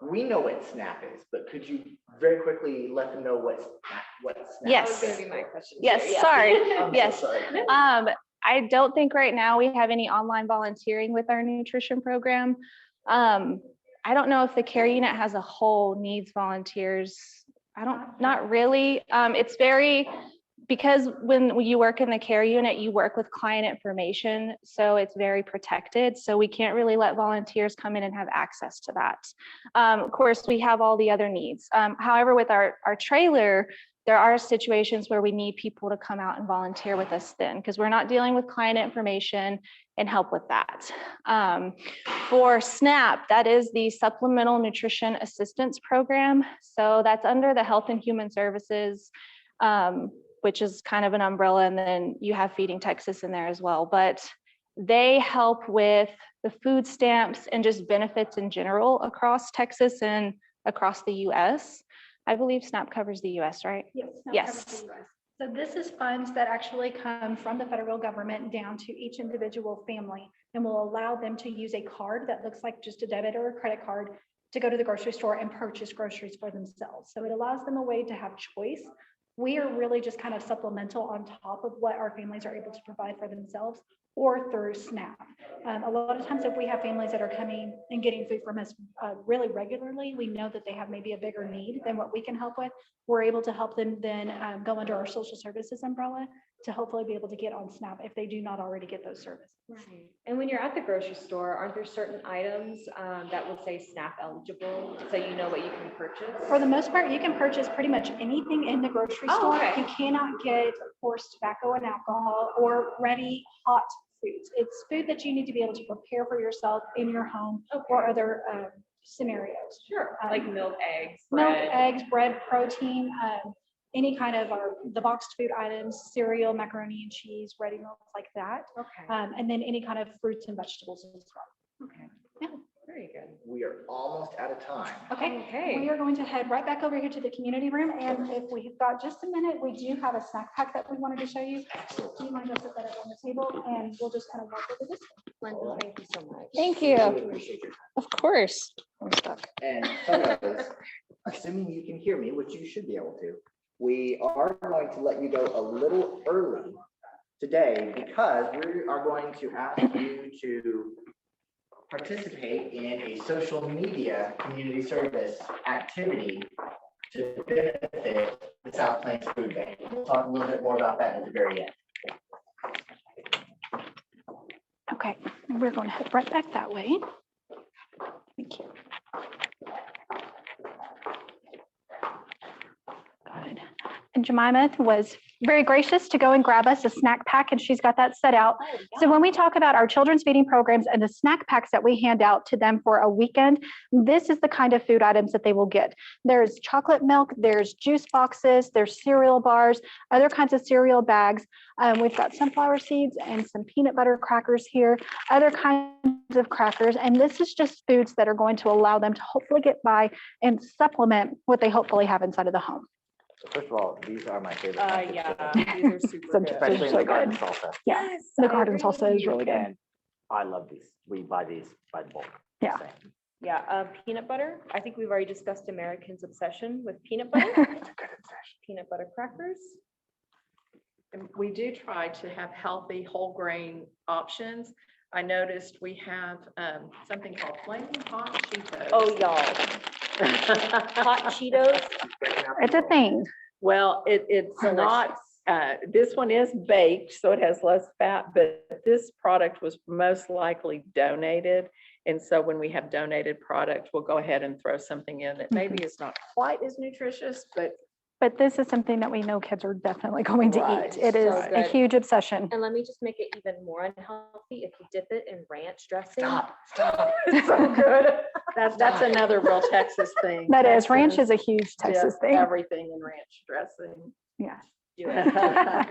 Speaker 1: we know what SNAP is, but could you very quickly let them know what SNAP
Speaker 3: Yes.
Speaker 2: That was gonna be my question.
Speaker 3: Yes,
Speaker 2: too, yeah.
Speaker 3: sorry.
Speaker 1: I'm so
Speaker 3: Yes.
Speaker 1: sorry.
Speaker 3: I don't think right now we have any online volunteering with our nutrition program. I don't know if the care unit has a whole needs volunteers. Not really. It's very, because when you work in the care unit, you work with client information, so it's very protected. So we can't really let volunteers come in and have access to that. Of course, we have all the other needs. However, with our trailer, there are situations where we need people to come out and volunteer with us then, because we're not dealing with client information and help with that. For SNAP, that is the Supplemental Nutrition Assistance Program. So that's under the Health and Human Services, which is kind of an umbrella, and then you have Feeding Texas in there as well. But they help with the food stamps and just benefits in general across Texas and across the US. I believe SNAP covers the US, right?
Speaker 9: Yes. SNAP
Speaker 3: Yes.
Speaker 9: covers the US. So this is funds that actually come from the federal government down to each individual family and will allow them to use a card that looks like just a debit or a credit card to go to the grocery store and purchase groceries for themselves. So it allows them a way to have choice. We are really just kind of supplemental on top of what our families are able to provide for themselves or through SNAP. A lot of times if we have families that are coming and getting food from us really regularly, we know that they have maybe a bigger need than what we can help with. We're able to help them then go under our social services umbrella to hopefully be able to get on SNAP if they do not already get those services.
Speaker 2: Right. And when you're at the grocery store, aren't there certain items that will say SNAP eligible, so you know what you can purchase?
Speaker 9: For the most part, you can purchase pretty much anything in the grocery store.
Speaker 2: Okay.
Speaker 9: You cannot get, of course, tobacco and alcohol or ready hot foods. It's food that you need to be able to prepare for yourself in your home or other scenarios.
Speaker 2: Sure, like milk, eggs,
Speaker 9: Milk,
Speaker 2: bread.
Speaker 9: eggs, bread, protein, any kind of the boxed food items, cereal, macaroni and cheese, ready meals like that.
Speaker 2: Okay,
Speaker 9: And then any kind of fruits and vegetables as well.
Speaker 2: okay.
Speaker 9: Yeah.
Speaker 2: Very good.
Speaker 1: We are almost out of time.
Speaker 9: Okay, we are going to head right back over here to the community room. And if we've got just a minute, we do have a snack pack that we wanted to show you. Do you mind to put that up on the table and we'll just kind of walk over this one.
Speaker 2: Linda, thank you so much.
Speaker 3: Thank
Speaker 1: Really
Speaker 3: you.
Speaker 1: appreciate your time.
Speaker 3: Of course. I'm stuck.
Speaker 1: And fellows, assuming you can hear me, which you should be able to, we are going to let you go a little early today because we are going to ask you to participate in a social media community service activity to benefit the South Plains Food Bank. We'll talk a little bit more about that at the very end.
Speaker 3: Okay, we're going to head right back that way. Thank you. Good. And Jemima was very gracious to go and grab us a snack pack, and she's got that set out. So when we talk about our children's feeding programs and the snack packs that we hand out to them for a weekend, this is the kind of food items that they will get. There's chocolate milk, there's juice boxes, there's cereal bars, other kinds of cereal bags. We've got sunflower seeds and some peanut butter crackers here, other kinds of crackers. And this is just foods that are going to allow them to hopefully get by and supplement what they hopefully have inside of the home.
Speaker 1: First of all, these are my favorite. packets
Speaker 4: Yeah,
Speaker 1: of them,
Speaker 4: these are super
Speaker 3: So
Speaker 4: good.
Speaker 1: especially in
Speaker 3: so
Speaker 1: the garden
Speaker 3: good.
Speaker 1: salsa.
Speaker 3: Yeah,
Speaker 2: Yes,
Speaker 3: the
Speaker 2: I
Speaker 3: garden
Speaker 2: agree
Speaker 3: salsa
Speaker 2: with
Speaker 3: is
Speaker 2: you.
Speaker 3: really good.
Speaker 1: And I love these. We buy these by the bulk.
Speaker 3: Yeah.
Speaker 2: Yeah, peanut butter. I think we've already discussed Americans' obsession with peanut butter. Peanut butter crackers.
Speaker 4: And we do try to have healthy whole grain options. I noticed we have something called Flaming Hot Cheetos.
Speaker 2: Oh, y'all. Hot Cheetos.
Speaker 3: It's a thing.
Speaker 4: Well, it's not, this one is baked, so it has less fat, but this product was most likely donated. And so when we have donated product, we'll go ahead and throw something in that maybe is not quite as nutritious, but
Speaker 3: But this is something that we know kids are definitely going to
Speaker 4: Right,
Speaker 3: eat. It is
Speaker 2: so
Speaker 3: a
Speaker 2: good.
Speaker 3: huge obsession.
Speaker 2: And let me just make it even more unhealthy if you dip it in ranch dressing.
Speaker 1: Stop.
Speaker 4: it's so good. That's another real Texas thing.
Speaker 3: That is, ranch
Speaker 4: Texas
Speaker 3: is a huge Texas
Speaker 4: dips
Speaker 3: thing.
Speaker 4: Everything in ranch dressing.
Speaker 3: Yes.
Speaker 2: Do it.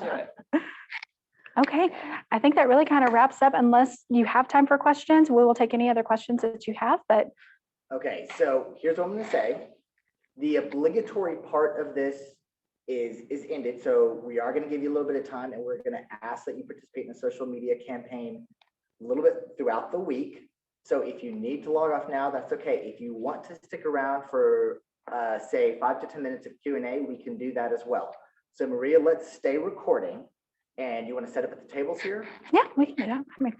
Speaker 2: Do it.
Speaker 3: Okay, I think that really kind of wraps up. Unless you have time for questions, we will take any other questions that you have, but
Speaker 1: Okay, so here's what I'm gonna say. The obligatory part of this is ended, so we are gonna give you a little bit of time and we're gonna ask that you participate in a social media campaign a little bit throughout the week. So if you need to log off now, that's okay. If you want to stick around for, say, 5 to 10 minutes of Q&A, we can do that as well. So Maria, let's stay recording. And you want to set up at the tables here?
Speaker 3: Yeah, we can do that. I mean,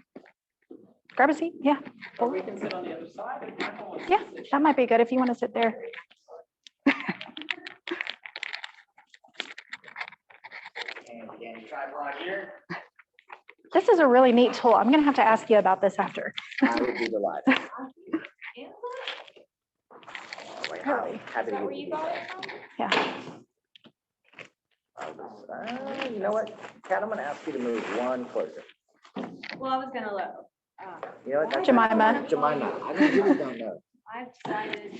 Speaker 3: grab a seat. Yeah.
Speaker 4: Or we can sit on the other side.
Speaker 3: Yeah, that might be good if you want to sit there.
Speaker 1: And again, tripod here.
Speaker 3: This is a really neat tool. I'm going to have to ask you about this after.
Speaker 1: I would be delighted.
Speaker 3: Really?
Speaker 1: Happy to give you
Speaker 3: Yeah.
Speaker 1: you know what, Kat, I'm gonna ask you to move one closer.
Speaker 2: Well, I was gonna look.
Speaker 1: You know what? that's-
Speaker 3: Jemima.
Speaker 1: Jemima, I really don't know.
Speaker 2: I've decided.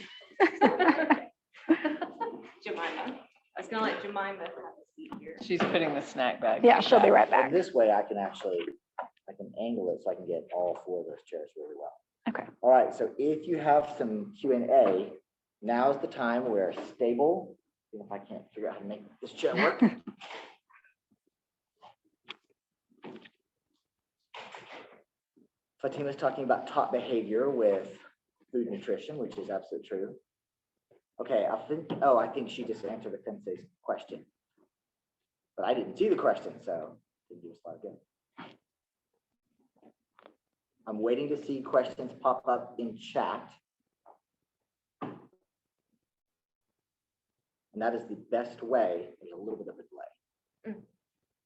Speaker 2: Jemima. I was gonna let Jemima have a seat here.
Speaker 4: She's putting the snack bag.
Speaker 3: Yeah, she'll be right back.
Speaker 1: And this way I can angle it so I can get all 4 of those chairs really well.
Speaker 3: Okay.
Speaker 1: All right, so if you have some Q&A, now's the time where stable, even if I can't figure out how to make this chair work. Fatima's talking about top behavior with food nutrition, which is absolutely true. Okay, I think she just answered Fence's question. But I didn't see the question, so didn't do a slide again. I'm waiting to see questions pop up in chat. And that is the best way. There's a little bit of a delay.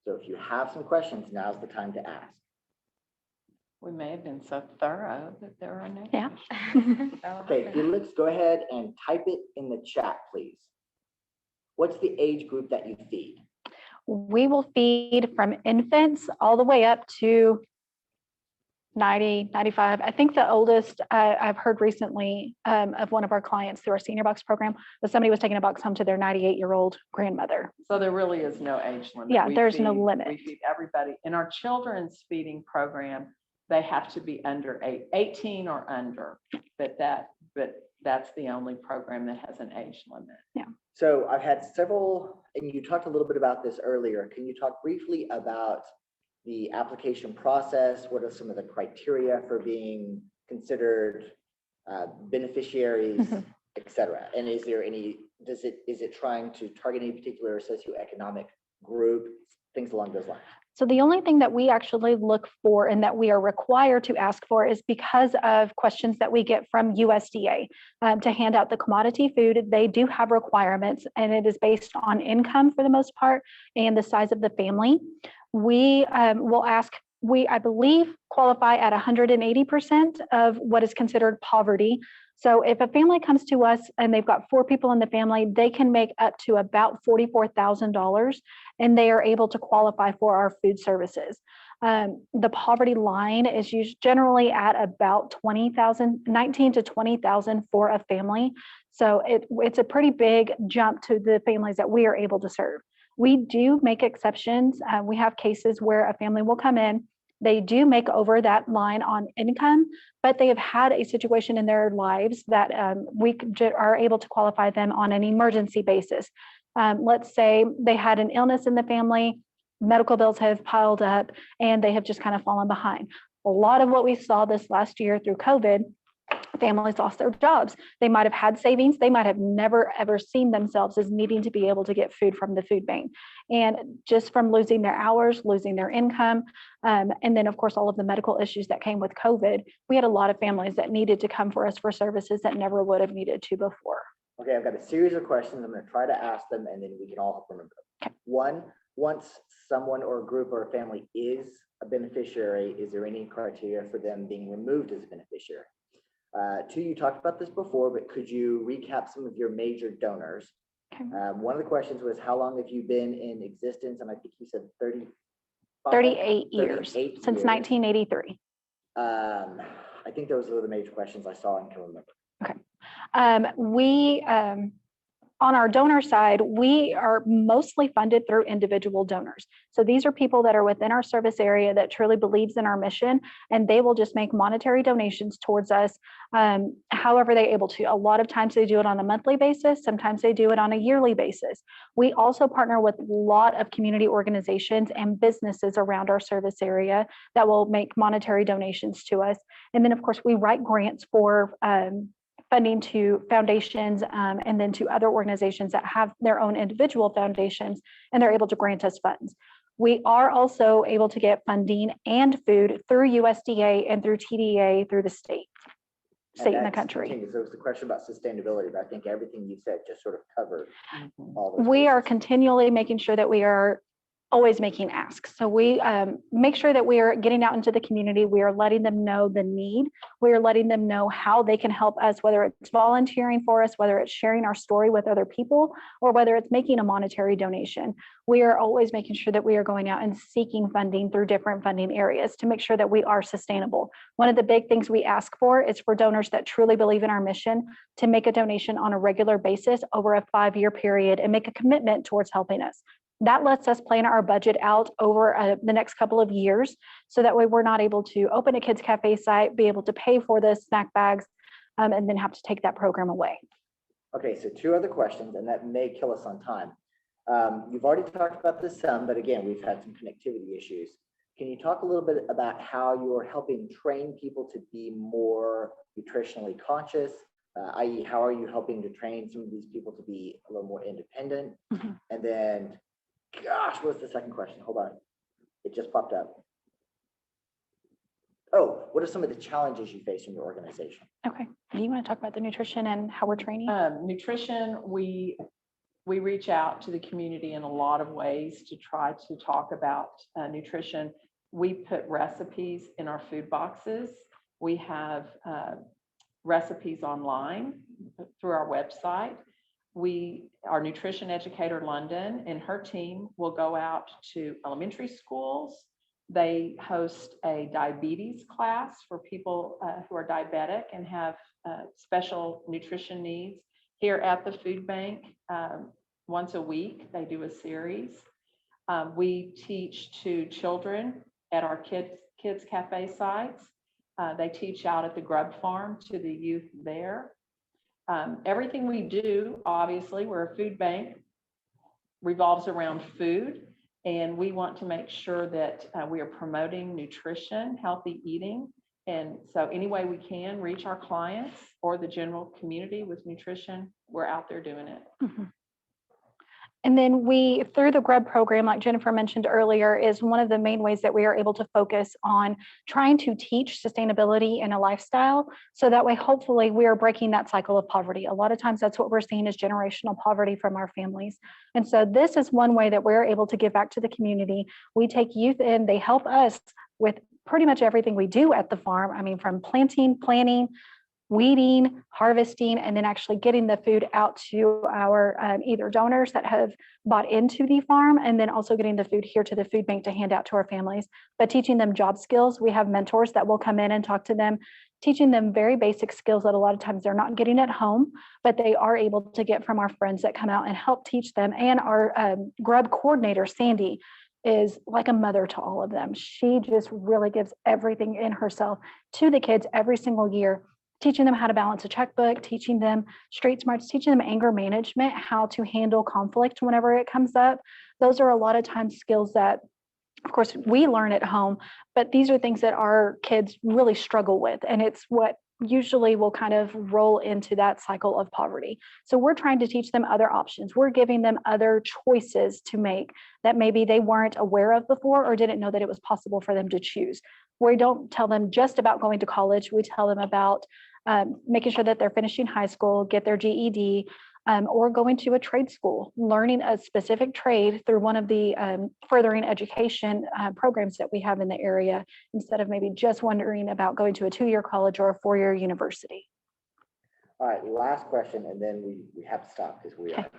Speaker 1: So if you have some questions, now's the time to ask.
Speaker 4: We may have been so thorough that there are no.
Speaker 3: Yeah.
Speaker 1: Okay, Felix, go ahead and type it in the chat, please. What's the age group that you feed?
Speaker 3: We will feed from infants all the way up to 90, 95. I think the oldest I've heard recently of one of our clients through our senior box program was somebody was taking a box home to their 98-year-old grandmother.
Speaker 4: So there really is no age limit.
Speaker 3: Yeah,
Speaker 4: We
Speaker 3: there's no
Speaker 4: feed-
Speaker 3: limit.
Speaker 4: We feed everybody. In our children's feeding program, they have to be under 18 or under, but that's the only program that has an age limit.
Speaker 1: So I've had several, and you talked a little bit about this earlier. Can you talk briefly about the application process? What are some of the criteria for being considered beneficiaries, et cetera? And is it trying to target any particular socioeconomic group, things along those lines?
Speaker 3: So the only thing that we actually look for and that we are required to ask for is because of questions that we get from USDA to hand out the commodity food. They do have requirements, and it is based on income for the most part and the size of the family. We will ask, I believe, qualify at 180% of what is considered poverty. So if a family comes to us and they've got 4 people in the family, they can make up to about $44,000, and they are able to qualify for our food services. The poverty line is generally at about 19 to 20,000 for a family. So it's a pretty big jump to the families that we are able to serve. We do make exceptions. We have cases where a family will come in, they do make over that line on income, but they have had a situation in their lives that we are able to qualify them on an emergency basis. Let's say they had an illness in the family, medical bills have piled up, and they have just kind of fallen behind. A lot of what we saw this last year through COVID, families lost their jobs. They might have had savings. They might have never, ever seen themselves as needing to be able to get food from the food bank. And just from losing their hours, losing their income, and then, of course, all of the medical issues that came with COVID, we had a lot of families that needed to come for us for services that never would have needed to before.
Speaker 1: Okay, I've got a series of questions. I'm going to try to ask them, and then we can all help remember them.
Speaker 3: Okay.
Speaker 1: One, once someone or a group or a family is a beneficiary, is there any criteria for them being removed as a beneficiary? 2, you talked about this before, but could you recap some of your major donors?
Speaker 3: Okay.
Speaker 1: One of the questions was, how long have you been in existence? And I think you said
Speaker 3: 38 years,
Speaker 1: 38
Speaker 3: since
Speaker 1: years.
Speaker 3: 1983.
Speaker 1: I think those are the major questions I saw and can remember.
Speaker 3: Okay. on our donor side, we are mostly funded through individual donors. So these are people that are within our service area that truly believes in our mission, and they will just make monetary donations towards us however they're able to. A lot of times they do it on a monthly basis. Sometimes they do it on a yearly basis. We also partner with a lot of community organizations and businesses around our service area that will make monetary donations to us. And then, of course, we write grants for funding to foundations and then to other organizations that have their own individual foundations, and they're able to grant us funds. We are also able to get funding and food through USDA and through TDA through the state in the country.
Speaker 1: There was the question about sustainability, but I think everything you said just sort of covered all those
Speaker 3: We are
Speaker 1: bases.
Speaker 3: continually making sure that we are always making asks. So we make sure that we are getting out into the community. We are letting them know the need. We are letting them know how they can help us, whether it's volunteering for us, whether it's sharing our story with other people, or whether it's making a monetary donation. We are always making sure that we are going out and seeking funding through different funding areas to make sure that we are sustainable. One of the big things we ask for is for donors that truly believe in our mission to make a donation on a regular basis over a 5-year period and make a commitment towards helping us. That lets us plan our budget out over the next couple of years, so that way we're not able to open a kids cafe site, be able to pay for the snack bags, and then have to take that program away.
Speaker 1: Okay, so 2 other questions, and that may kill us on time. You've already talked about this some, but again, we've had some connectivity issues. Can you talk a little bit about how you're helping train people to be more nutritionally conscious, i.e. how are you helping to train some of these people to be a little more independent?
Speaker 3: Mm-hmm.
Speaker 1: And then, gosh, what's the second question? Hold on. It just popped up. Oh, what are some of the challenges you face in your organization?
Speaker 3: Okay. Do you want to talk about the nutrition and how we're training?
Speaker 4: Nutrition, we reach out to the community in a lot of ways to try to talk about nutrition. We put recipes in our food boxes. We have recipes online through our website. Our nutrition educator, London, and her team will go out to elementary schools. They host a diabetes class for people who are diabetic and have special nutrition needs. Here at the food bank, once a week, they do a series. We teach to children at our kids cafe sites. They teach out at the Grub Farm to the youth there. Everything we do, obviously, we're a food bank, revolves around food, and we want to make sure that we are promoting nutrition, healthy eating. And so any way we can reach our clients or the general community with nutrition, we're out there doing it.
Speaker 3: Mm-hmm. And then we, through the GRUB program, like Jennifer mentioned earlier, is one of the main ways that we are able to focus on trying to teach sustainability in a lifestyle. So that way, hopefully, we are breaking that cycle of poverty. A lot of times that's what we're seeing is generational poverty from our families. And so this is one way that we're able to give back to the community. We take youth in, they help us with pretty much everything we do at the farm. I mean, from planting, planning, weeding, harvesting, and then actually getting the food out to our either donors that have bought into the farm, and then also getting the food here to the food bank to hand out to our families. But teaching them job skills, we have mentors that will come in and talk to them, teaching them very basic skills that a lot of times they're not getting at home, but they are able to get from our friends that come out and help teach them. And our GRUB coordinator, Sandy, is like a mother to all of them. She just really gives everything in herself to the kids every single year, teaching them how to balance a checkbook, teaching them street smarts, teaching them anger management, how to handle conflict whenever it comes up. Those are a lot of times skills that, of course, we learn at home, but these are things that our kids really struggle with. And it's what usually will kind of roll into that cycle of poverty. So we're trying to teach them other options. We're giving them other choices to make that maybe they weren't aware of before or didn't know that it was possible for them to choose. We don't tell them just about going to college. We tell them about making sure that they're finishing high school, get their GED, or going to a trade school, learning a specific trade through one of the furthering education programs that we have in the area, instead of maybe just wondering about going to a 2-year college or a 4-year university.
Speaker 1: All right, last question, and then we have to stop because we are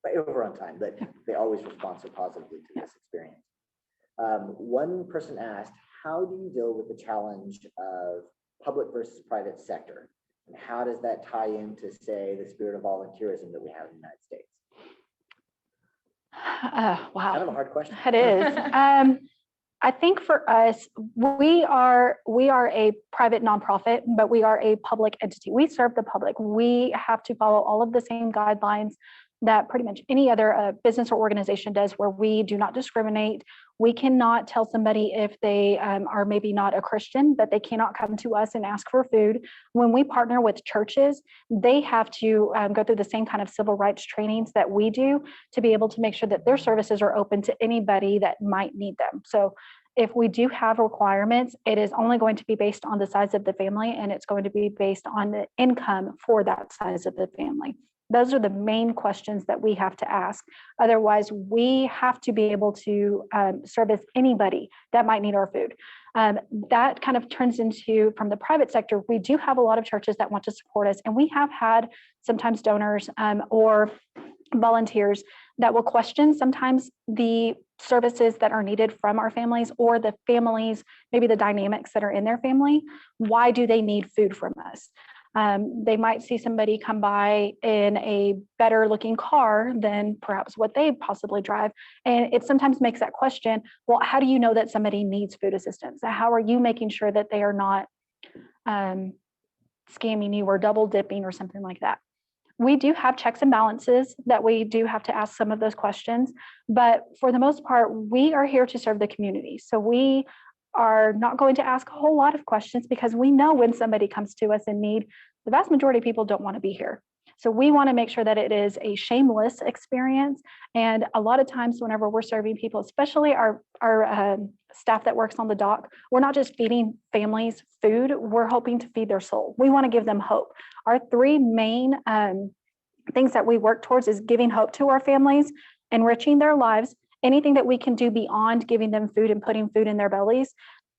Speaker 1: way over on time, but they always respond so positively to this experience. One person asked, how do you deal with the challenge of public versus private sector? And how does that tie into, say, the spirit of volunteerism that we have in the United States?
Speaker 3: Wow.
Speaker 1: Kind of a hard question.
Speaker 3: It is. I think for us, we are a private nonprofit, but we are a public entity. We serve the public. We have to follow all of the same guidelines that pretty much any other business or organization does, where we do not discriminate. We cannot tell somebody if they are maybe not a Christian, that they cannot come to us and ask for food. When we partner with churches, they have to go through the same kind of civil rights trainings that we do to be able to make sure that their services are open to anybody that might need them. So if we do have requirements, it is only going to be based on the size of the family, and it's going to be based on the income for that size of the family. Those are the main questions that we have to ask. Otherwise, we have to be able to service anybody that might need our food. That kind of turns into, from the private sector, we do have a lot of churches that want to support us, and we have had sometimes donors or volunteers that will question sometimes the services that are needed from our families, or the families, maybe the dynamics that are in their family. Why do they need food from us? They might see somebody come by in a better looking car than perhaps what they possibly drive. And it sometimes makes that question, well, how do you know that somebody needs food assistance? How are you making sure that they are not scamming you or double dipping or something like that? We do have checks and balances that we do have to ask some of those questions, but for the most part, we are here to serve the community. So we are not going to ask a whole lot of questions, because we know when somebody comes to us in need, the vast majority of people don't want to be here. So we want to make sure that it is a shameless experience. And a lot of times whenever we're serving people, especially our staff that works on the dock, we're not just feeding families food, we're hoping to feed their soul. We want to give them hope. Our three main things that we work towards is giving hope to our families, enriching their lives, anything that we can do beyond giving them food and putting food in their bellies,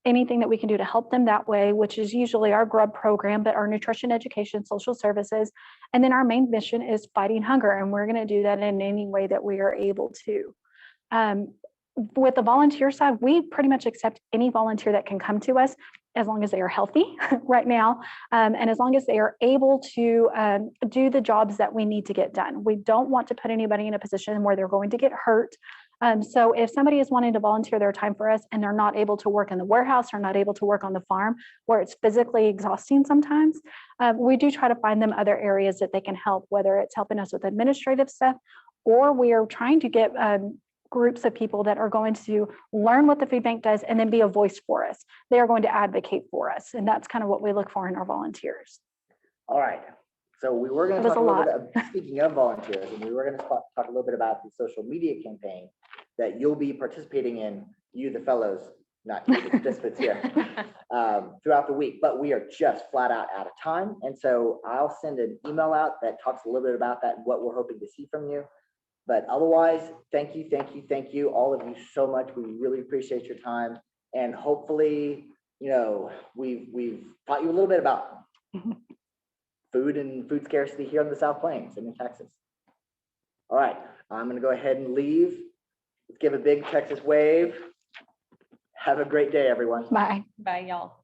Speaker 3: anything that we can do to help them that way, which is usually our grub program, but our nutrition education, social services. And then our main mission is fighting hunger, and we're going to do that in any way that we are able to. With the volunteer side, we pretty much accept any volunteer that can come to us, as long as they are healthy right now, and as long as they are able to do the jobs that we need to get done. We don't want to put anybody in a position where they're going to get hurt. So if somebody is wanting to volunteer their time for us and they're not able to work in the warehouse or not able to work on the farm, where it's physically exhausting sometimes, we do try to find them other areas that they can help, whether it's helping us with administrative stuff, or we are trying to get groups of people that are going to learn what the food bank does and then be a voice for us. They are going to advocate for us. And that's kind of what we look for in our volunteers.
Speaker 1: All right. So we were going to talk a little bit, speaking of volunteers, and we were going to talk a little bit about the social media campaign that you'll be participating in, you, the fellows, not you, the participants here, throughout the week. But we are just flat out of time. And so I'll send an email out that talks a little bit about that and what we're hoping to see from you. But otherwise, thank you, all of you so much. We really appreciate your time. And hopefully, you know, we've taught you a little bit about food and food scarcity here on the South Plains and in Texas. All right, I'm going to go ahead and leave. Let's give a big Texas wave. Have a great day, everyone.
Speaker 3: Bye.
Speaker 2: Bye, y'all.